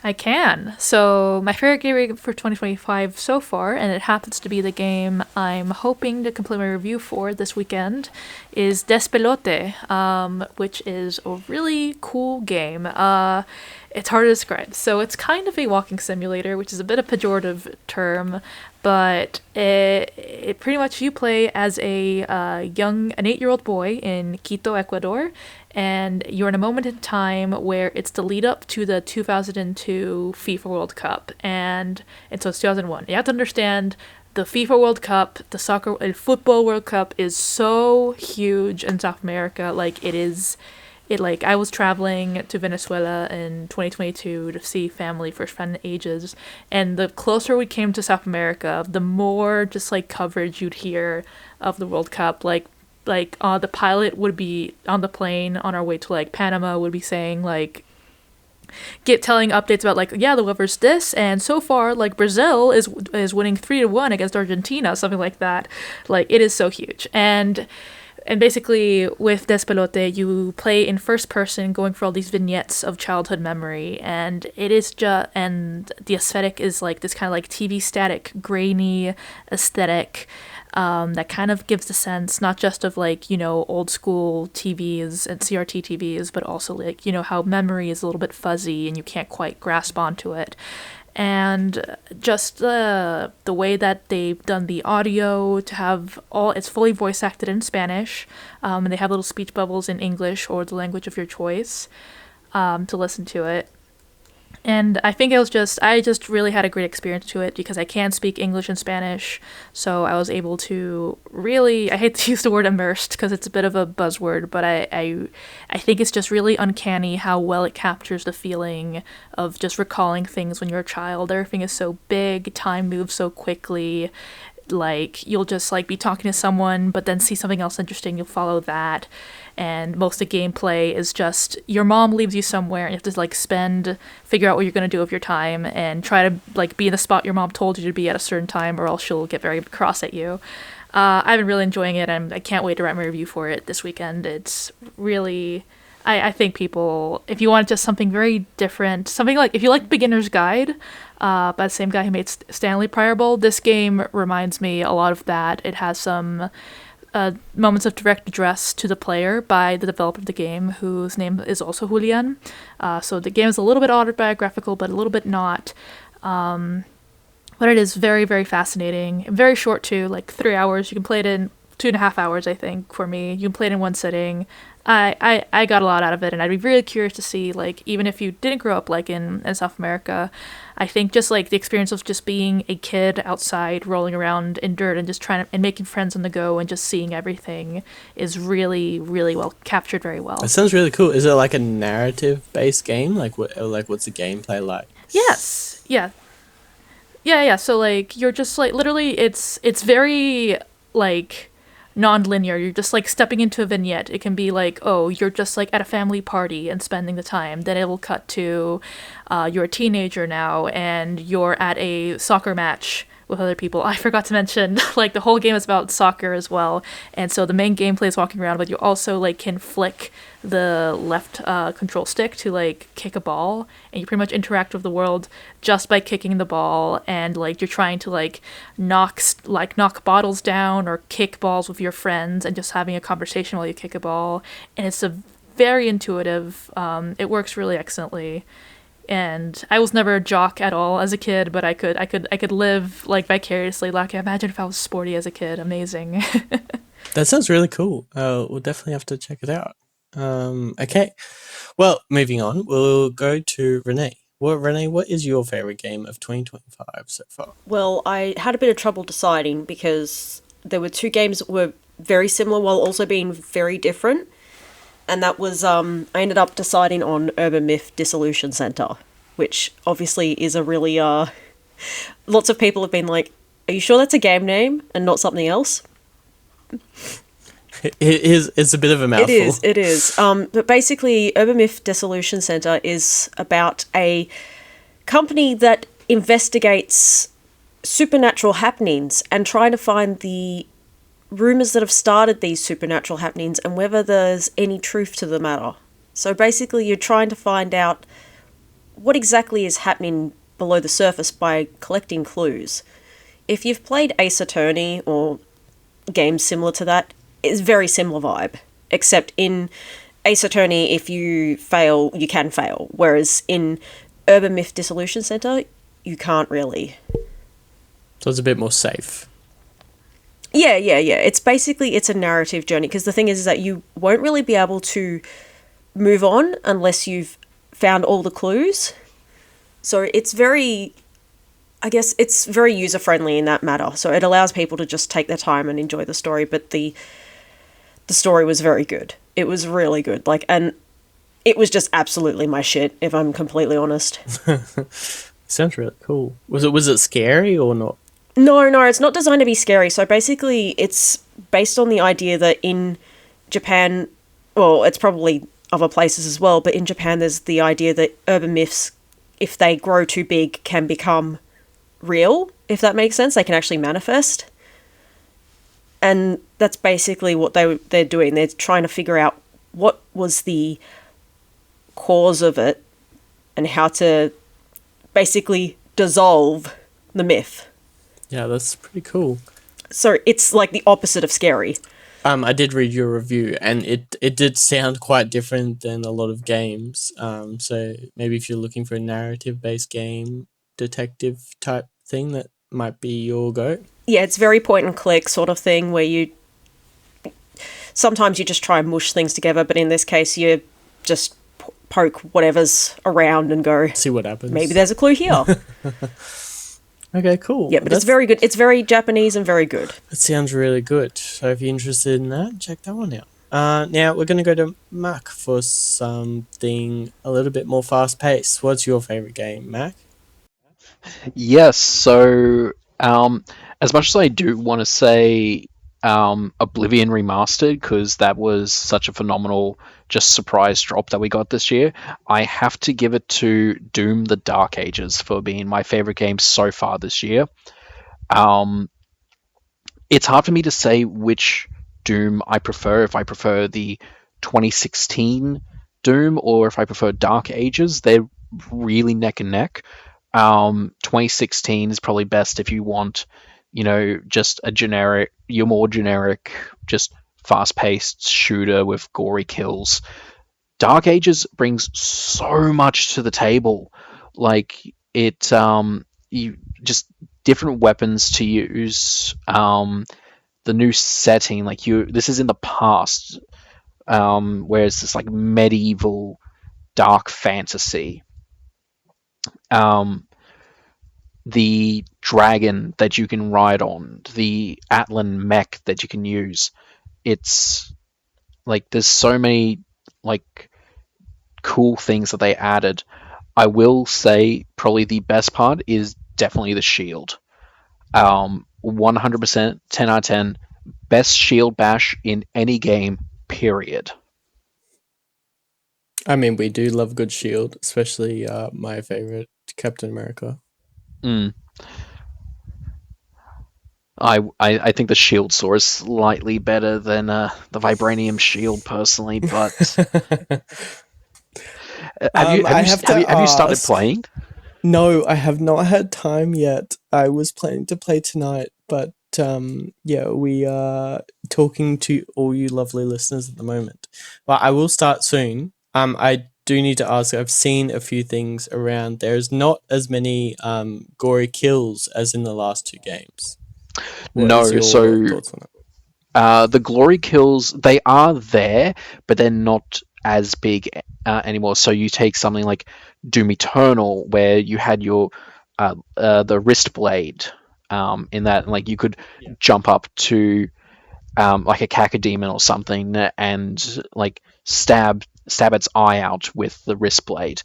I can. So my favorite game for 2025 so far, and it happens to be the game I'm hoping to complete my review for this weekend, is Despelote, which is a really cool game. It's hard to describe. So it's kind of a walking simulator, which is a bit of a pejorative term, but it pretty much you play as an 8-year-old boy in Quito, Ecuador, and you're in a moment in time where it's the lead up to the 2002 FIFA World Cup, and so it's 2001. You have to understand the FIFA World Cup, the football World Cup is so huge in South America. Like I was traveling to Venezuela in 2022 to see family first friend in ages, and the closer we came to South America, the more just like coverage you'd hear of the World Cup. The pilot would be on the plane on our way to like Panama would be saying like telling updates about like, yeah, the weather's this, and so far like Brazil is winning 3-1 against Argentina, something like that. Like it is so huge. And basically with Despelote, you play in first person, going for all these vignettes of childhood memory, and it is and the aesthetic is like this kind of like TV static, grainy aesthetic. That kind of gives the sense not just of like, old school TVs and CRT TVs, but also like, how memory is a little bit fuzzy and you can't quite grasp onto it. And just the way that they've done the audio to have it's fully voice acted in Spanish, and they have little speech bubbles in English or the language of your choice to listen to it. And I think I just really had a great experience to it because I can speak English and Spanish, so I was able to really, I hate to use the word immersed because it's a bit of a buzzword, but I think it's just really uncanny how well it captures the feeling of just recalling things when you're a child. Everything is so big, time moves so quickly, like you'll just like be talking to someone but then see something else interesting, you'll follow that. And most of the gameplay is just your mom leaves you somewhere and you have to like figure out what you're going to do with your time and try to like be in the spot your mom told you to be at a certain time, or else she'll get very cross at you. I've been really enjoying it, and I can't wait to write my review for it this weekend. It's really I think people, if you want just something very different, something like if you like Beginner's Guide, by the same guy who made Stanley Parable, this game reminds me a lot of that. It has some moments of direct address to the player by the developer of the game, whose name is also Julian. So the game is a little bit autobiographical, but a little bit not. But it is very, very fascinating. Very short too, like 3 hours. You can play it in 2.5 hours, I think, for me. You can play it in one sitting. I got a lot out of it, and I'd be really curious to see, like, even if you didn't grow up like in South America, I think just like the experience of just being a kid outside rolling around in dirt and just trying to and making friends on the go and just seeing everything is really, really well captured very well. That sounds really cool. Is it like a narrative based game? Like what's the gameplay like? Yes. Yeah. So like you're just like literally it's very like non-linear. You're just like stepping into a vignette. It can be like, oh, you're just like at a family party and spending the time. Then it will cut to you're a teenager now and you're at a soccer match with other people. I forgot to mention, like, the whole game is about soccer as well. And so the main gameplay is walking around, but you also, like, can flick the left control stick to, like, kick a ball. And you pretty much interact with the world just by kicking the ball. And, like, you're trying to, like, knock bottles down or kick balls with your friends and just having a conversation while you kick a ball. And it's a very intuitive. It works really excellently. And I was never a jock at all as a kid, but I could live like vicariously. Like, imagine if I was sporty as a kid. Amazing. That sounds really cool. We'll definitely have to check it out. Okay. Well, moving on, we'll go to Renee. Well, Renee, what is your favorite game of 2025 so far? Well, I had a bit of trouble deciding because there were two games that were very similar while also being very different. And that was, I ended up deciding on Urban Myth Dissolution Center, which obviously is a really, lots of people have been like, are you sure that's a game name and not something else? It's a bit of a mouthful. It is. But basically, Urban Myth Dissolution Center is about a company that investigates supernatural happenings and trying to find the rumours that have started these supernatural happenings and whether there's any truth to the matter. So basically you're trying to find out what exactly is happening below the surface by collecting clues. If you've played Ace Attorney or games similar to that, it's very similar vibe. Except in Ace Attorney, if you fail, you can fail. Whereas in Urban Myth Dissolution Center, you can't really. So it's a bit more safe. Yeah. It's a narrative journey, because the thing is that you won't really be able to move on unless you've found all the clues. So it's very user-friendly in that matter. So it allows people to just take their time and enjoy the story, but the story was very good. It was really good. And it was just absolutely my shit, if I'm completely honest. Sounds really cool. Was it scary or not? No, it's not designed to be scary. So basically, it's based on the idea that in Japan, well, it's probably other places as well, but in Japan there's the idea that urban myths, if they grow too big, can become real, if that makes sense. They can actually manifest. And that's basically what they're doing. They're trying to figure out what was the cause of it and how to basically dissolve the myth. Yeah, that's pretty cool. So it's like the opposite of scary. I did read your review, and it did sound quite different than a lot of games. So maybe if you're looking for a narrative-based game, detective type thing, that might be your go. Yeah, it's very point and click sort of thing where sometimes you just try and mush things together, but in this case you just poke whatever's around and go, see what happens. Maybe there's a clue here. Okay, cool. Yeah, but it's very good. It's very Japanese and very good. It sounds really good. So if you're interested in that, check that one out. Now we're going to go to Mac for something a little bit more fast-paced. What's your favorite game, Mac? Yes, so as much as I do want to say Oblivion Remastered, because that was such a phenomenal just surprise drop that we got this year, I have to give it to Doom the Dark Ages for being my favorite game so far this year. It's hard for me to say which Doom I prefer, if I prefer the 2016 Doom or if I prefer Dark Ages, they're really neck and neck. 2016 is probably best if you want, just your more generic, just fast-paced shooter with gory kills. Dark Ages brings so much to the table. Like you just different weapons to use. The new setting, this is in the past, whereas this like medieval dark fantasy. The dragon that you can ride on, the Atlan mech that you can use. It's like there's so many like cool things that they added. I will say probably the best part is definitely the shield. 100%, 10 out of 10, best shield bash in any game, period. I mean, we do love good shield, especially my favorite, Captain America. I think the shield sword is slightly better than the vibranium shield, personally, but have you started playing? No, I have not had time yet. I was planning to play tonight, but we are talking to all you lovely listeners at the moment. But I will start soon. I do need to ask, I've seen a few things around. There's not as many gory kills as in the last two games. What is your thoughts on it? The glory kills, they are there, but they're not as big anymore. So you take something like Doom Eternal, where you had your the wrist blade in that, and like you could jump up to like a cacodemon or something and like stab its eye out with the wrist blade.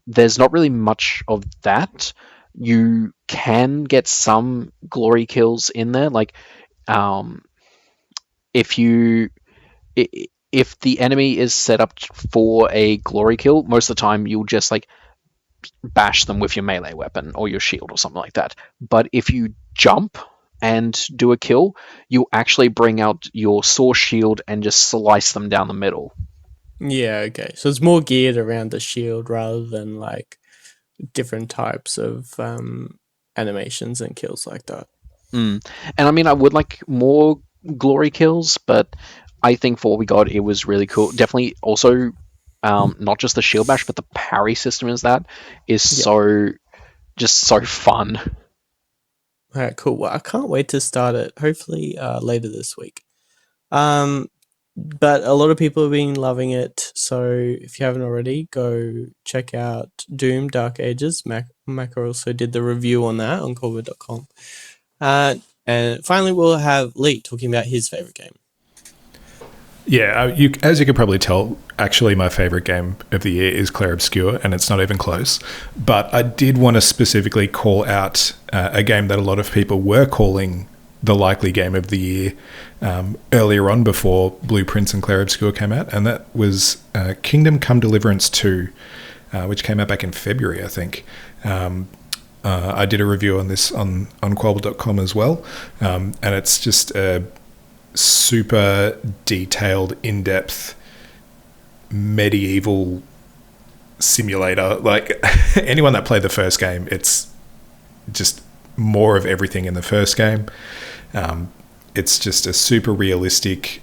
There's not really much of that. You can get some glory kills in there, like if the enemy is set up for a glory kill, most of the time you'll just like bash them with your melee weapon or your shield or something like that. But if you jump and do a kill, you'll actually bring out your source shield and just slice them down the middle. Yeah, okay. So it's more geared around the shield rather than like different types of animations and kills like that. And I mean, I would like more glory kills, but I think for what we got, it was really cool. Definitely also not just the shield bash, but the parry system is so fun. Alright, cool. Well, I can't wait to start it, hopefully later this week. But a lot of people have been loving it, so if you haven't already, go check out Doom Dark Ages. Mac also did the review on that on Qualbert.com. And finally, we'll have Lee talking about his favorite game. Yeah, as you can probably tell, actually my favourite game of the year is Clair Obscur, and it's not even close. But I did want to specifically call out a game that a lot of people were calling the likely game of the year earlier on, before Blueprints and Clair Obscur came out, and that was Kingdom Come Deliverance 2, which came out back in February, I think. I did a review on this on Qualbert.com as well, and it's just a super detailed, in-depth medieval simulator. Like, anyone that played the first game, it's just more of everything in the first game. It's just a super realistic,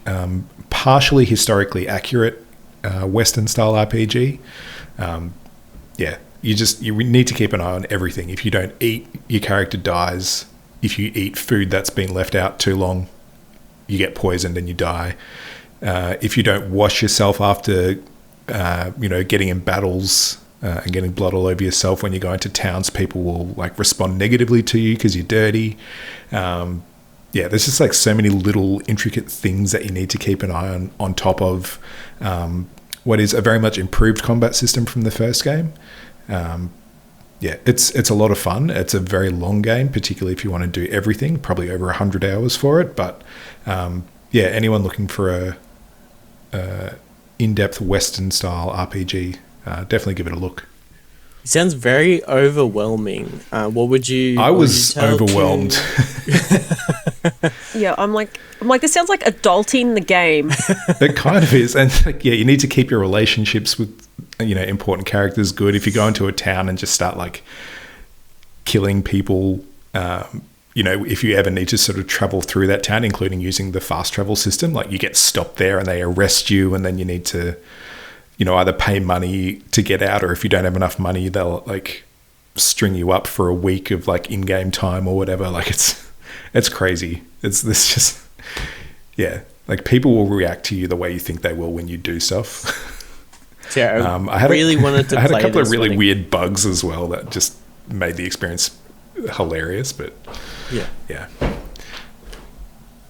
partially historically accurate Western style RPG. You need to keep an eye on everything. If you don't eat, your character dies. If you eat food that's been left out too long, you get poisoned and you die. If you don't wash yourself after, getting in battles and getting blood all over yourself when you go into towns, people will like respond negatively to you because you're dirty. There's just like so many little intricate things that you need to keep an eye on top of what is a very much improved combat system from the first game. It's a lot of fun. It's a very long game, particularly if you want to do everything, probably over 100 hours for it. But anyone looking for a in-depth Western style RPG, definitely give it a look. It sounds very overwhelming. What would you? I was overwhelmed. Yeah, I'm like, this sounds like adulting the game. It kind of is, and like, yeah, you need to keep your relationships with important characters good. If you go into a town and just start like killing people, if you ever need to sort of travel through that town, including using the fast travel system, like you get stopped there and they arrest you, and then you need to, either pay money to get out, or if you don't have enough money, they'll like string you up for a week of like in-game time or whatever. Like it's crazy. It's this just, yeah, like people will react to you the way you think they will when you do stuff. Yeah, I really wanted to I had play a couple of this really when it- weird bugs as well that just made the experience hilarious, but yeah.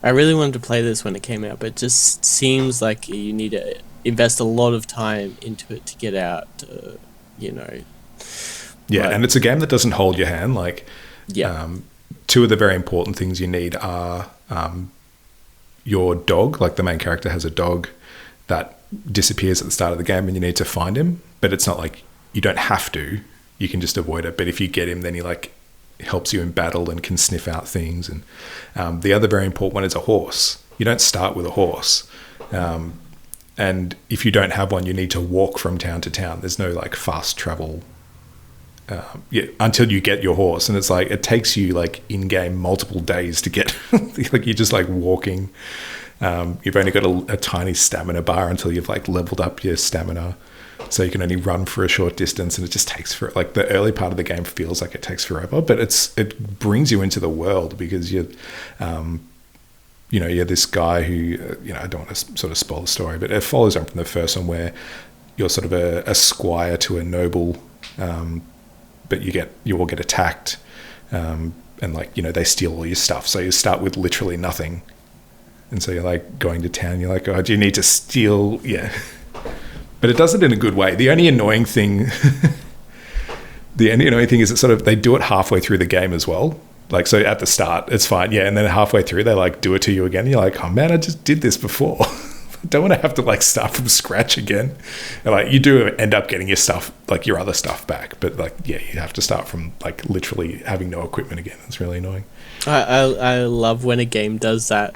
I really wanted to play this when it came out, but it just seems like you need to invest a lot of time into it to get out, Yeah, Right. and it's a game that doesn't hold your hand. Like, two of the very important things you need are your dog. Like the main character has a dog that disappears at the start of the game, and you need to find him. But it's not like you don't have to. You can just avoid it. But if you get him, then he like helps you in battle and can sniff out things. And the other very important one is a horse. You don't start with a horse. And if you don't have one, you need to walk from town to town. There's no like fast travel until you get your horse, and it's like it takes you like in game multiple days to get like you're just like walking. You've only got a tiny stamina bar until you've like leveled up your stamina, so you can only run for a short distance, and it just takes for like the early part of the game feels like it takes forever, but it brings you into the world because you're this guy who I don't want to sort of spoil the story, but it follows on from the first one where you're sort of a squire to a noble, but you all get attacked, and like they steal all your stuff, so you start with literally nothing, and so you're like going to town, you're like, oh, do you need to steal? Yeah, but it does it in a good way. The only annoying thing is that sort of they do it halfway through the game as well. Like, so at the start it's fine, yeah, and then halfway through they like do it to you again. You're like, oh man, I just did this before. Don't want to have to like start from scratch again. And like you do end up getting your stuff, like your other stuff back, but like you have to start from like literally having no equipment again. It's really annoying. I love when a game does that.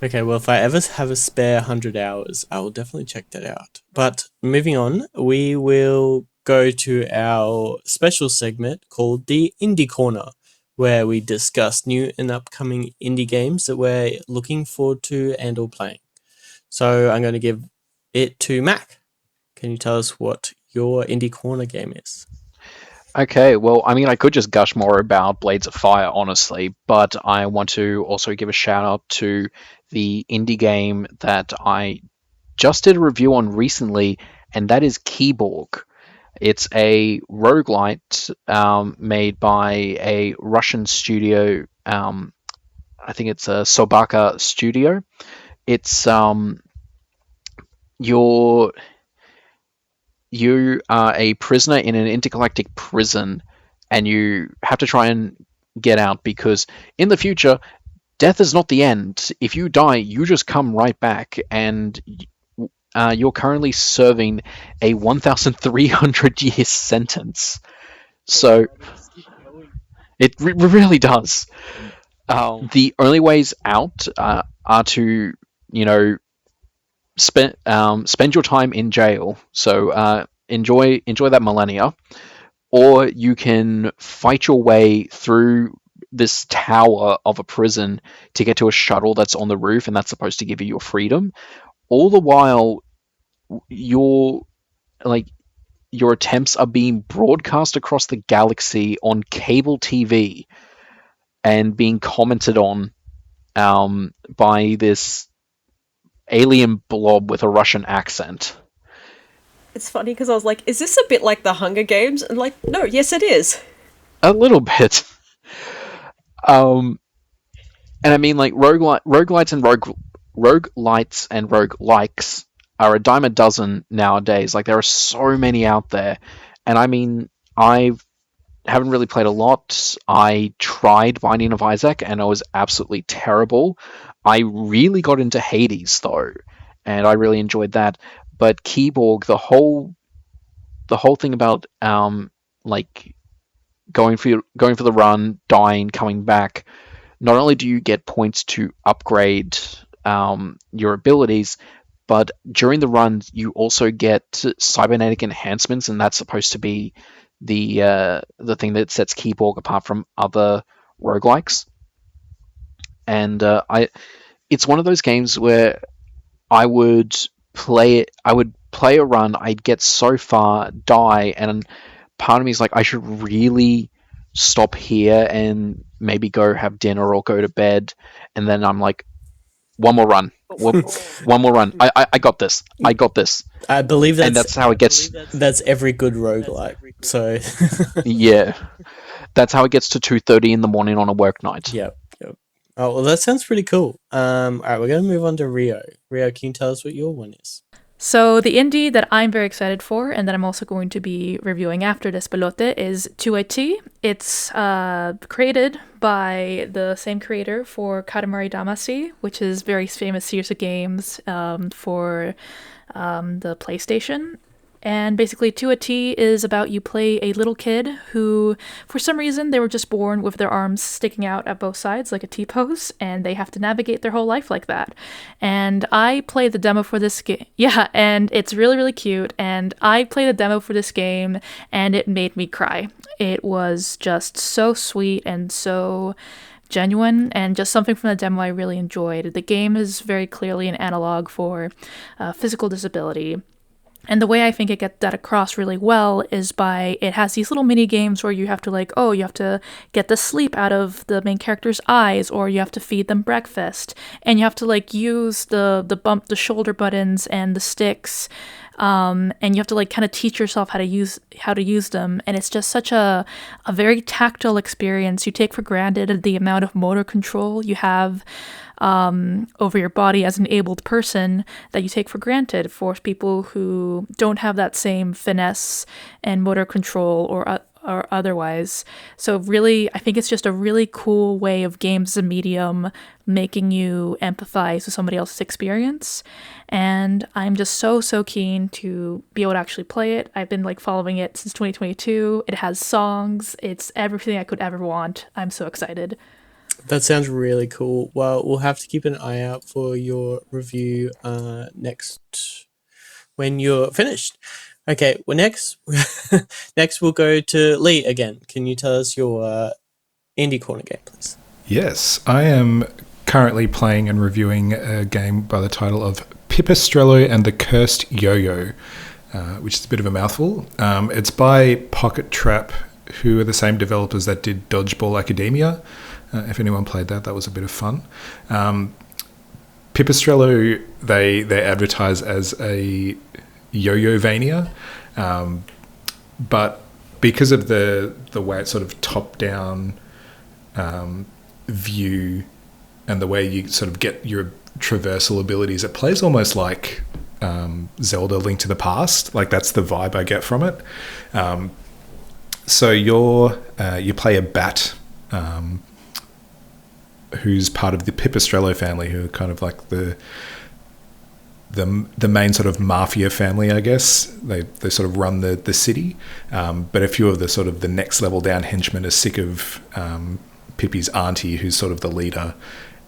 Okay, well, if I ever have a spare 100 hours, I will definitely check that out. But moving on, we will go to our special segment called the Indie Corner, where we discuss new and upcoming indie games that we're looking forward to and or playing. So I'm going to give it to Mac. Can you tell us what your Indie Corner game is? Okay, well, I mean, I could just gush more about Blades of Fire, honestly, but I want to also give a shout out to the indie game that I just did a review on recently, and that is Keyborg. It's a roguelite made by a Russian studio. I think it's a Sobaka studio. It's you are a prisoner in an intergalactic prison, and you have to try and get out because in the future, death is not the end. If you die, you just come right back, and you're currently serving a 1,300 year sentence. So it really does. The only ways out are to, spend your time in jail. So enjoy that millennia, or you can fight your way through this tower of a prison to get to a shuttle that's on the roof, and that's supposed to give you your freedom. All the while, your attempts are being broadcast across the galaxy on cable TV and being commented on by this alien blob with a Russian accent. It's funny because I was like, is this a bit like the Hunger Games? And like, no, yes it is. A little bit. And I mean, like, roguelites and roguelikes are a dime a dozen nowadays. Like, there are so many out there. And I mean, I haven't really played a lot. I tried Binding of Isaac, and I was absolutely terrible. I really got into Hades, though, and I really enjoyed that. But Keyborg, the whole thing about like going for the run, dying, coming back. Not only do you get points to upgrade your abilities, but during the run you also get cybernetic enhancements, and that's supposed to be the thing that sets Keyborg apart from other roguelikes. And it's one of those games where I would play it. I would play a run. I'd get so far, die, and part of me is like, I should really stop here and maybe go have dinner or go to bed. And then I'm like, one more run, one more run. I got this. I got this. I believe And that's how it gets. That's every good roguelike. So Yeah, that's how it gets to 2:30 in the morning on a work night. Yep. Oh, well, that sounds pretty cool. All right, we're going to move on to Rio. Rio, can you tell us what your one is? So the indie that I'm very excited for, and that I'm also going to be reviewing after Despelote, is 2IT. It's created by the same creator for Katamari Damacy, which is very famous series of games for the PlayStation. And basically, 2IT is about you play a little kid who, for some reason, they were just born with their arms sticking out at both sides like a T-pose, and they have to navigate their whole life like that. And I played the demo for this game. Yeah, and it's really, really cute. And I played the demo for this game, and it made me cry. It was just so sweet and so genuine, and just something from the demo I really enjoyed. The game is very clearly an analog for physical disability. And the way I think it gets that across really well is by, it has these little mini games where you have to you have to get the sleep out of the main character's eyes, or you have to feed them breakfast, and you have to use the shoulder buttons and the sticks, and you have to kind of teach yourself how to use them. And it's just such a very tactile experience. You take for granted the amount of motor control you have over your body as an abled person that you take for granted for people who don't have that same finesse and motor control or otherwise. So really, I think it's just a really cool way of games as a medium making you empathize with somebody else's experience. And I'm just so keen to be able to actually play it. I've been following it since 2022. It has songs. It's everything I could ever want. I'm so excited. That sounds really cool. Well, we'll have to keep an eye out for your review next when you're finished. Okay, well, next we'll go to Lee again. Can you tell us your indie corner game, please? Yes, I am currently playing and reviewing a game by the title of Pipistrello and the Cursed Yo-Yo, which is a bit of a mouthful. It's by Pocket Trap, who are the same developers that did Dodgeball Academia. If anyone played that was a bit of fun. Pipistrello, they advertise as a yo-yo-vania, but because of the way it's sort of top-down view and the way you sort of get your traversal abilities, it plays almost like Zelda Link to the Past. That's the vibe I get from it. So you play a bat who's part of the Pipistrello family, who are kind of like the main sort of mafia family, I guess. They sort of run the city, but a few of the sort of the next level down henchmen are sick of Pippi's auntie, who's sort of the leader,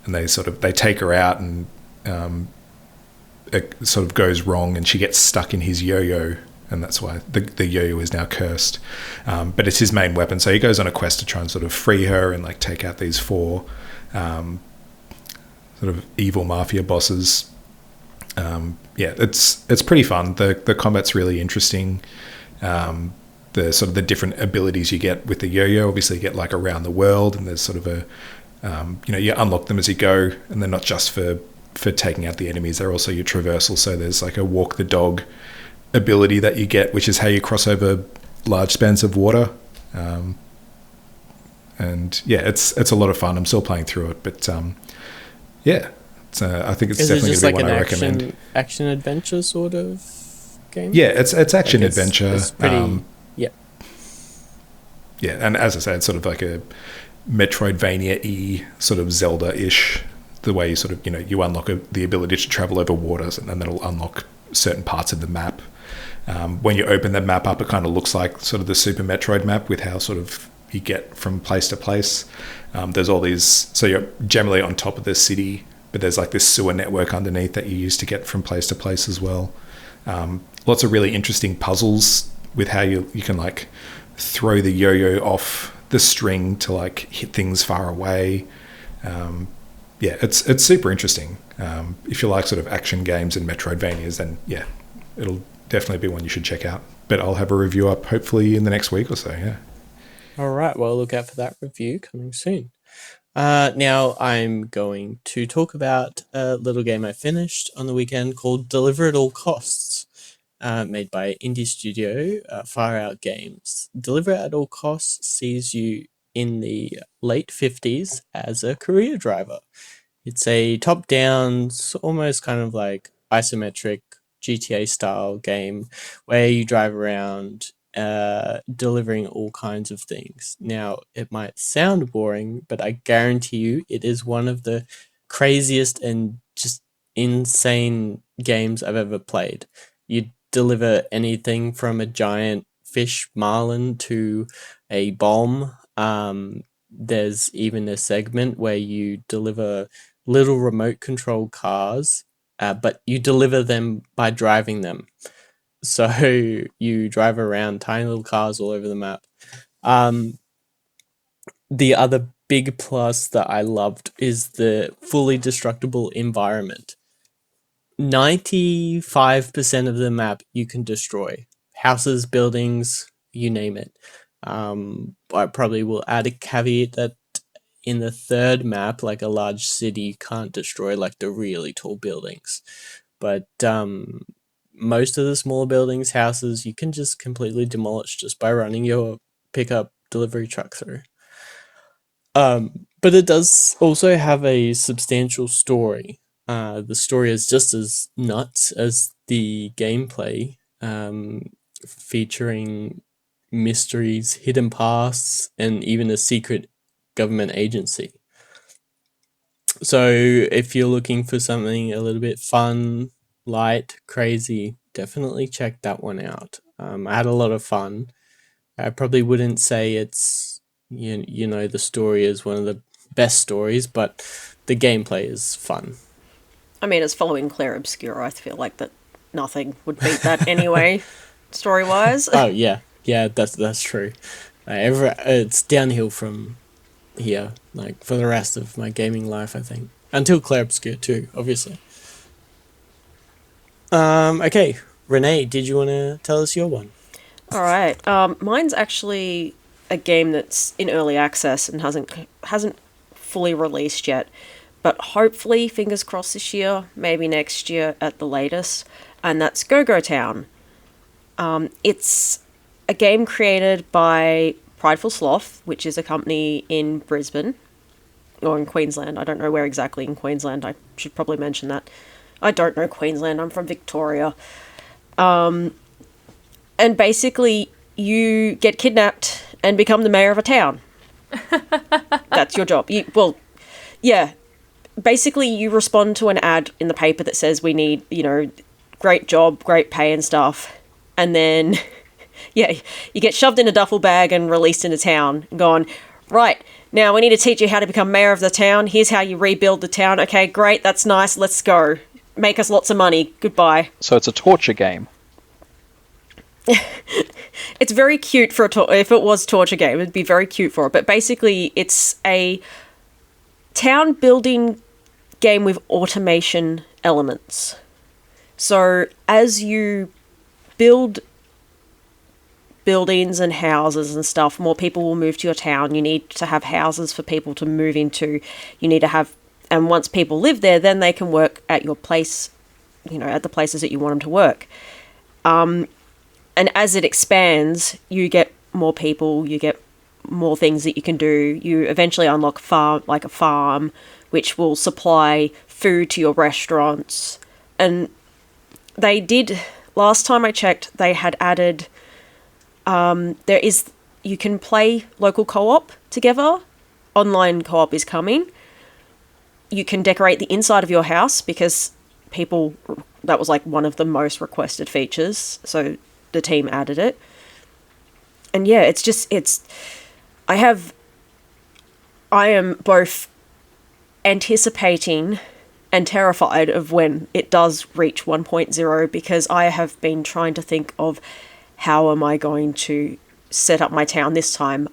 and they take her out, and it sort of goes wrong, and she gets stuck in his yo-yo, and that's why the yo-yo is now cursed. But it's his main weapon, so he goes on a quest to try and sort of free her and take out these four sort of evil mafia bosses. It's pretty fun. The combat's really interesting. The sort of the different abilities you get with the yo-yo, obviously you get around the world, and there's sort of a you unlock them as you go, and they're not just for taking out the enemies, they're also your traversal. So there's a walk the dog ability that you get, which is how you cross over large spans of water. And it's a lot of fun. I'm still playing through it, but I think it's definitely going to be one I recommend. Action adventure sort of game? Yeah, it's action adventure. It's pretty, yeah, and as I said, it's sort of like a Metroidvania-y sort of Zelda-ish, the way you sort of, you unlock the ability to travel over waters, and then that'll unlock certain parts of the map. When you open the map up, it kind of looks like sort of the Super Metroid map, with how sort of you get from place to place. There's all these, so you're generally on top of the city, but there's like this sewer network underneath that you use to get from place to place as well. Lots of really interesting puzzles with how you can like throw the yo-yo off the string to like hit things far away. Yeah, it's super interesting. If you like sort of action games and Metroidvanias, then yeah, it'll definitely be one you should check out. But I'll have a review up hopefully in the next week or so, yeah. All right, well, look out for that review coming soon. Now I'm going to talk about a little game I finished on the weekend called Deliver at All Costs, made by indie studio Far Out Games. Deliver at All Costs sees you in the late 50s as a career driver. It's a top-down, almost kind of like isometric GTA-style game where you drive around delivering all kinds of things. Now, it might sound boring, but I guarantee you it is one of the craziest and just insane games I've ever played. You deliver anything from a giant fish marlin to a bomb. There's even a segment where you deliver little remote control cars, but you deliver them by driving them. So you drive around tiny little cars all over the map. The other big plus that I loved is the fully destructible environment. 95% of the map you can destroy. Houses, buildings, you name it. I probably will add a caveat that in the third map, like a large city, you can't destroy like the really tall buildings. But most of the smaller buildings, houses, you can just completely demolish just by running your pickup delivery truck through. But it does also have a substantial story. The story is just as nuts as the gameplay, featuring mysteries, hidden paths, and even a secret government agency. So if you're looking for something a little bit fun, light, crazy, definitely check that one out. I had a lot of fun. I probably wouldn't say it's, you know, the story is one of the best stories, but the gameplay is fun. I mean, as following Clair Obscur, I feel like that nothing would beat that anyway, story-wise. Oh, yeah. Yeah, that's true. It's downhill from here, like, for the rest of my gaming life, I think. Until Clair Obscur too, obviously. Okay, Renee, did you want to tell us your one? All right. Mine's actually a game that's in early access and hasn't fully released yet, but hopefully, fingers crossed this year, maybe next year at the latest, and that's Go-Go Town. It's a game created by Prideful Sloth, which is a company in Brisbane, or in Queensland. I don't know where exactly in Queensland. I should probably mention that. I don't know Queensland. I'm from Victoria. And basically, you get kidnapped and become the mayor of a town. That's your job. Basically, you respond to an ad in the paper that says we need, great job, great pay and stuff. And then, you get shoved in a duffel bag and released into town and gone, right, now we need to teach you how to become mayor of the town. Here's how you rebuild the town. Okay, great, that's nice, let's go. Make us lots of money. Goodbye. So it's a torture game. It's very cute for if it was torture game, it'd be very cute for it. But basically, it's a town building game with automation elements. So as you build buildings and houses and stuff, more people will move to your town. You need to have houses for people to move into. You need to have, and once people live there, then they can work at your place, at the places that you want them to work. And as it expands, you get more people, you get more things that you can do. You eventually unlock a farm, which will supply food to your restaurants. And they did, last time I checked, they had added, you can play local co-op together. Online co-op is coming. You can decorate the inside of your house because that was like one of the most requested features. So the team added it. And yeah, it's I am both anticipating and terrified of when it does reach 1.0, because I have been trying to think of how am I going to set up my town this time.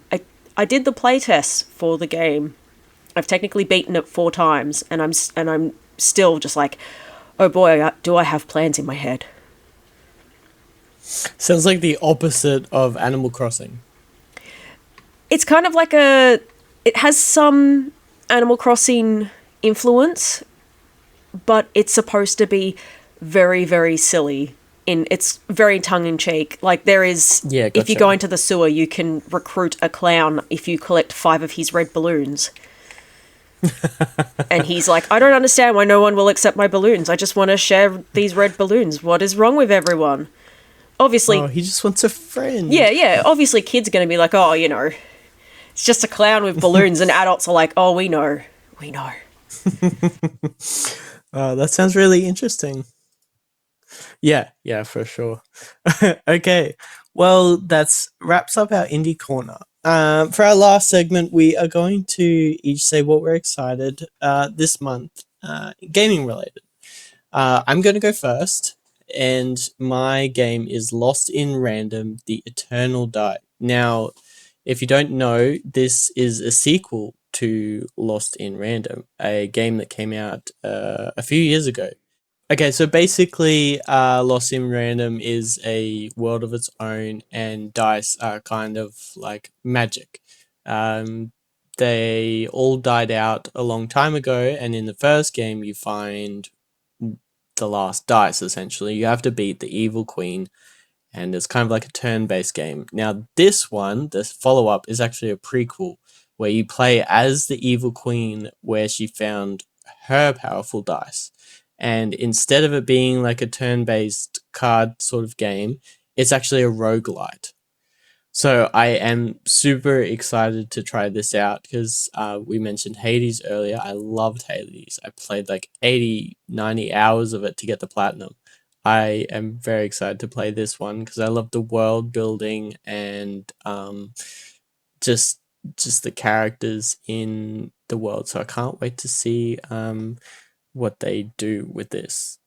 I did the playtests for the game. I've technically beaten it 4 times, and I'm still just like, oh boy, do I have plans in my head. Sounds like the opposite of Animal Crossing. It's kind of like it has some Animal Crossing influence, but it's supposed to be very, very silly. It's very tongue-in-cheek. Like, there is... Yeah, gotcha. If you go into the sewer, you can recruit a clown if you collect 5 of his red balloons. And he's like, I don't understand why no one will accept my balloons. I just want to share these red balloons. What is wrong with everyone? Obviously... Oh, he just wants a friend. Yeah. Obviously, kids are going to be like, oh, it's just a clown with balloons. And adults are like, oh, we know. That sounds really interesting. Yeah, for sure. Okay, well, that's wraps up our indie corner. For our last segment, we are going to each say what we're excited this month, gaming related. I'm going to go first, and my game is Lost in Random: The Eternal Die. Now, if you don't know, this is a sequel to Lost in Random, a game that came out a few years ago. Okay, so basically, Lost in Random is a world of its own, and dice are kind of like magic. They all died out a long time ago, and in the first game, you find the last dice, essentially. You have to beat the evil queen, and it's kind of like a turn-based game. Now, this one, the follow-up, is actually a prequel, where you play as the evil queen, where she found her powerful dice. And instead of it being like a turn-based card sort of game, it's actually a roguelite. So I am super excited to try this out because we mentioned Hades earlier. I loved Hades. I played like 80, 90 hours of it to get the platinum. I am very excited to play this one because I love the world building and just the characters in the world. So I can't wait to see what they do with this.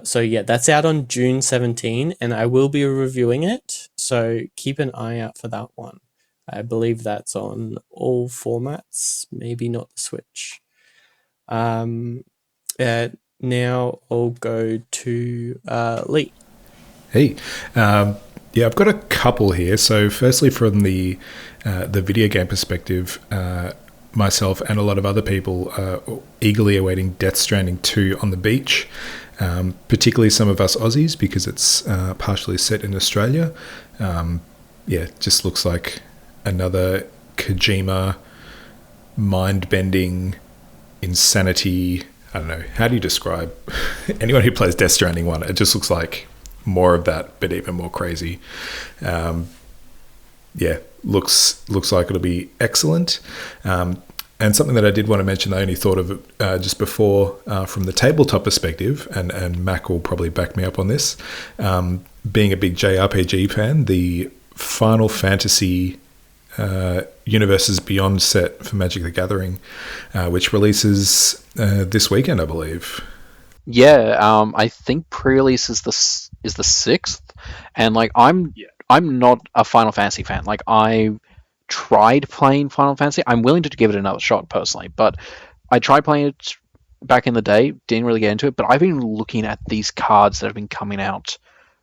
So yeah, that's out on June 17, and I will be reviewing it, so keep an eye out for that one. I believe that's on all formats, maybe not the Switch. Now I'll go to Lee. Hey, yeah, I've got a couple here. So firstly, from the video game perspective, myself and a lot of other people are eagerly awaiting Death Stranding 2 on the beach, particularly some of us Aussies because it's partially set in Australia. Just looks like another Kojima mind-bending insanity. I don't know. How do you describe anyone who plays Death Stranding 1? It just looks like more of that, but even more crazy. Looks like it'll be excellent. And something that I did want to mention, I only thought of it just before from the tabletop perspective, and Mac will probably back me up on this. Being a big JRPG fan, the Final Fantasy Universes Beyond set for Magic the Gathering, which releases this weekend, I believe. Yeah, I think pre-release is the 6th, and like I'm not a Final Fantasy fan. Like I tried playing Final Fantasy. I'm willing to give it another shot personally, but I tried playing it back in the day, didn't really get into it, but I've been looking at these cards that have been coming out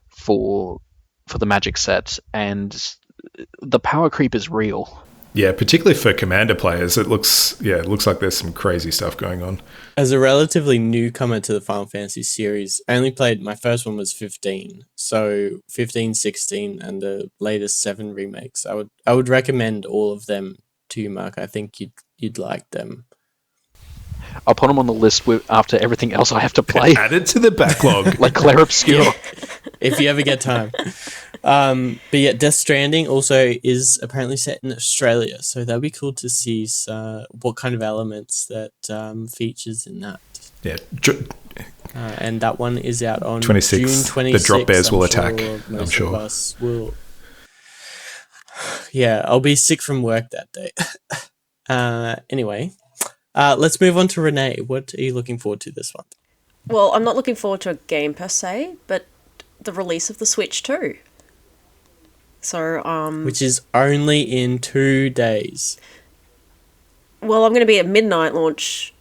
for the Magic set, and the power creep is real. Yeah, particularly for Commander players, it looks like there's some crazy stuff going on. As a relatively newcomer to the Final Fantasy series, I only played, my first one was 15. So 15, 16, and the latest 7 remakes. I would recommend all of them to you, Mark. I think you'd like them. I'll put them on the list after everything else I have to play. Add it to the backlog. Like Clair Obscur. Yeah, if you ever get time. But yeah, Death Stranding also is apparently set in Australia, so that'd be cool to see what kind of elements that features in that. Yeah. And that one is out on 26th. June 26th. The drop bears will I'm attack, sure I'm sure. Most of us will. Yeah, I'll be sick from work that day. Anyway, let's move on to Renee. What are you looking forward to this month? Well, I'm not looking forward to a game per se, but the release of the Switch 2. So, Which is only in 2 days. well, I'm going to be at midnight launch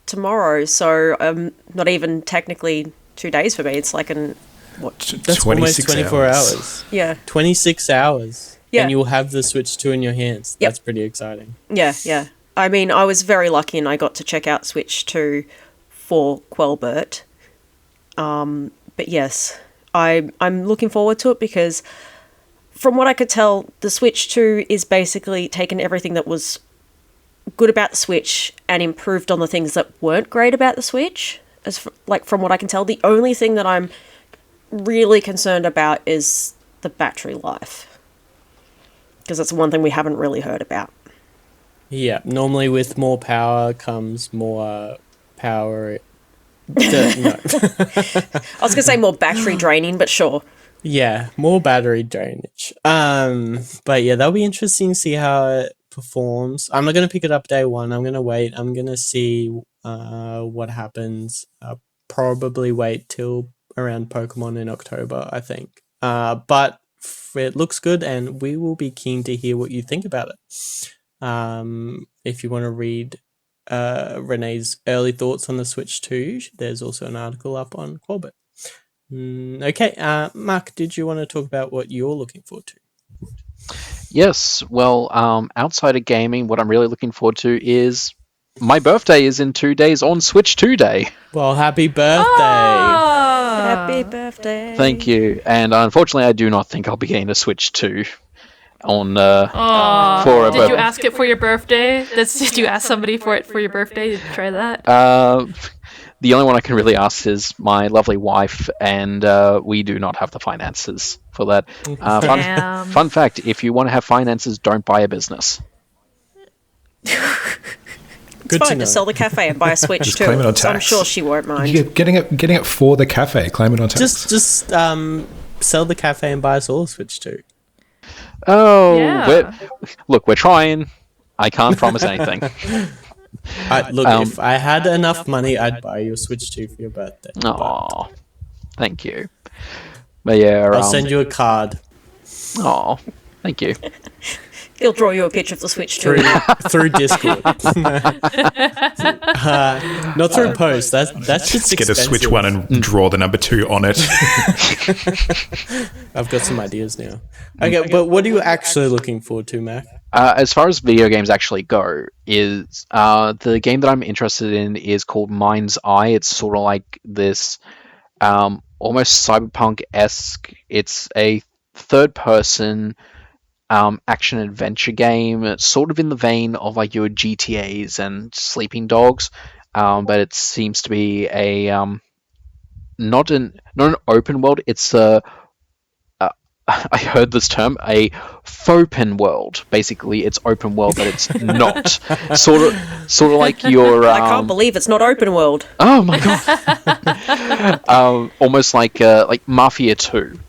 tomorrow, so not even technically 2 days for me. It's like That's almost 24 hours. Yeah. 26 hours. Yeah. And you'll have the Switch 2 in your hands. Yep. That's pretty exciting. Yeah. I mean, I was very lucky and I got to check out Switch 2 for Qualbert. But yes, I'm looking forward to it because from what I could tell, the Switch 2 is basically taken everything that was good about the Switch and improved on the things that weren't great about the Switch. From what I can tell, the only thing that I'm really concerned about is the battery life. Because that's one thing we haven't really heard about. Yeah, normally with more power comes more power. No. I was going to say more battery draining, but sure. Yeah, more battery drainage. But yeah, that'll be interesting to see how it performs. I'm not going to pick it up day one. I'm going to wait. I'm going to see what happens. Probably wait till around Pokemon in October, I think. But it looks good and we will be keen to hear what you think about it. If you want to read Renee's early thoughts on the Switch 2, there's also an article up on Qualbert. Okay, Mark, did you want to talk about what you're looking forward to? Yes, well, outside of gaming, what I'm really looking forward to is my birthday is in 2 days on Switch 2 Day. Well, happy birthday! Happy birthday. Thank you. And unfortunately, I do not think I'll be getting a Switch 2 on for a Did you ask it for your birthday? Did you ask somebody for it for your birthday? Did you try that? The only one I can really ask is my lovely wife, and we do not have the finances for that. Fun fact, if you want to have finances, don't buy a business. It's fine to sell the cafe and buy a Switch Just too. claim it on So I'm tax. sure she won't mind. You're getting it for the cafe. Claim it on tax. Just sell the cafe and buy us all a Switch 2. Oh, Yeah. we're trying. I can't promise anything. Look, if I had enough money, I'd buy you a Switch 2 for your birthday. Oh, thank you. But yeah, I'll send you a card Oh, thank you. He'll draw you a picture of the Switch too. through Discord. Not through post. That's just Get a Switch expensive. one and draw the number 2 on it. I've got some ideas now. Okay, but what are you actually looking forward to, Mac? As far as video games actually go, is the game that I'm interested in is called Mind's Eye. It's sort of like this almost cyberpunk-esque. It's a third-person action adventure game. It's sort of in the vein of like your GTAs and Sleeping Dogs, but it seems to be a not an open world. It's a I heard this term, a fopen world. Basically, it's open world, but it's not. sort of like your. I can't believe it's not open world. Oh my god! Almost like Mafia 2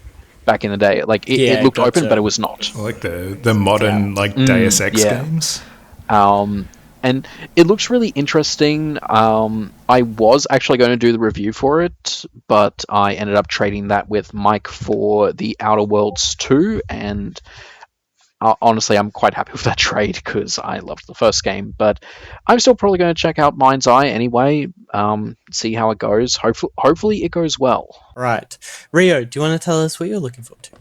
back in the day. Like it looked open, but it was not. I like the modern like Deus Ex games. And it looks really interesting. I was actually going to do the review for it, but I ended up trading that with Mike for the Outer Worlds 2, and honestly, I'm quite happy with that trade because I loved the first game. But I'm still probably going to check out Mind's Eye anyway, see how it goes. Hopefully it goes well. Right. Rio, do you want to tell us what you're looking forward to?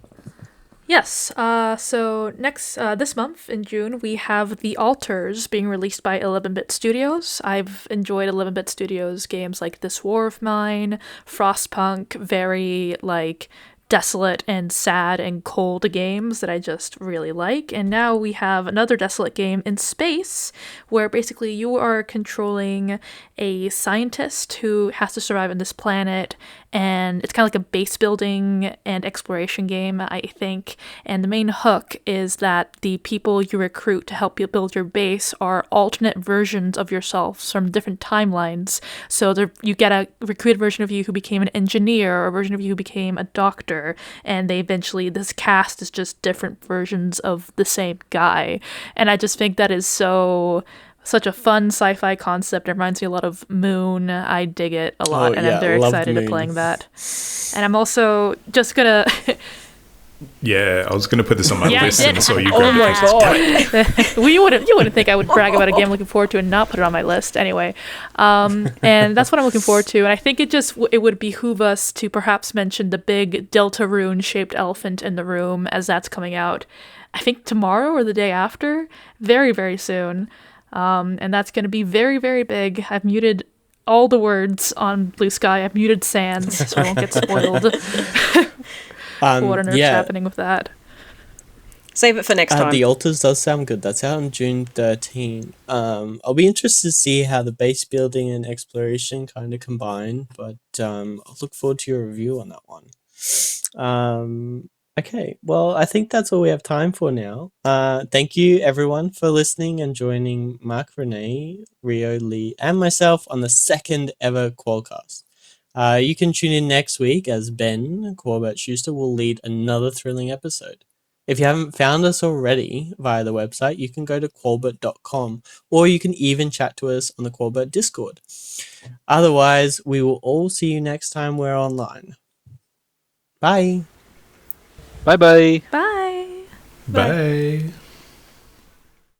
Yes. So this month in June, we have The Alters being released by 11-Bit Studios. I've enjoyed 11-Bit Studios games like This War of Mine, Frostpunk, very like desolate and sad and cold games that I just really like. And now we have another desolate game in space where basically you are controlling a scientist who has to survive on this planet, and it's kind of like a base building and exploration game, I think. And the main hook is that the people you recruit to help you build your base are alternate versions of yourselves from different timelines. So you get a recruited version of you who became an engineer, or a version of you who became a doctor, and they eventually, this cast is just different versions of the same guy. And I just think that is such a fun sci-fi concept. It reminds me a lot of Moon. I dig it a lot, and I'm very excited to playing that. And I'm also just gonna... Yeah, I was going to put this on my list and saw you. Oh my god! Well, you wouldn't think I would brag about a game I'm looking forward to and not put it on my list anyway. And that's what I'm looking forward to. And I think it would behoove us to perhaps mention the big Deltarune shaped elephant in the room, as that's coming out, I think tomorrow or the day after, very, very soon. And that's going to be very, very big. I've muted all the words on Blue Sky. I've muted Sans, so I won't get spoiled. What on earth's happening with that? Save it for next time. The Altars does sound good. That's out on June 13. I'll be interested to see how the base building and exploration kind of combine, but I'll look forward to your review on that one. Okay, well, I think that's all we have time for now. Thank you, everyone, for listening and joining Mark, Renee, Rio, Lee, and myself on the second ever Qualcast. You can tune in next week as Ben, Qualbert Schuster, will lead another thrilling episode. If you haven't found us already via the website, you can go to qualbert.com, or you can even chat to us on the Qualbert Discord. Otherwise, we will all see you next time we're online. Bye. Bye-bye. Bye. Bye.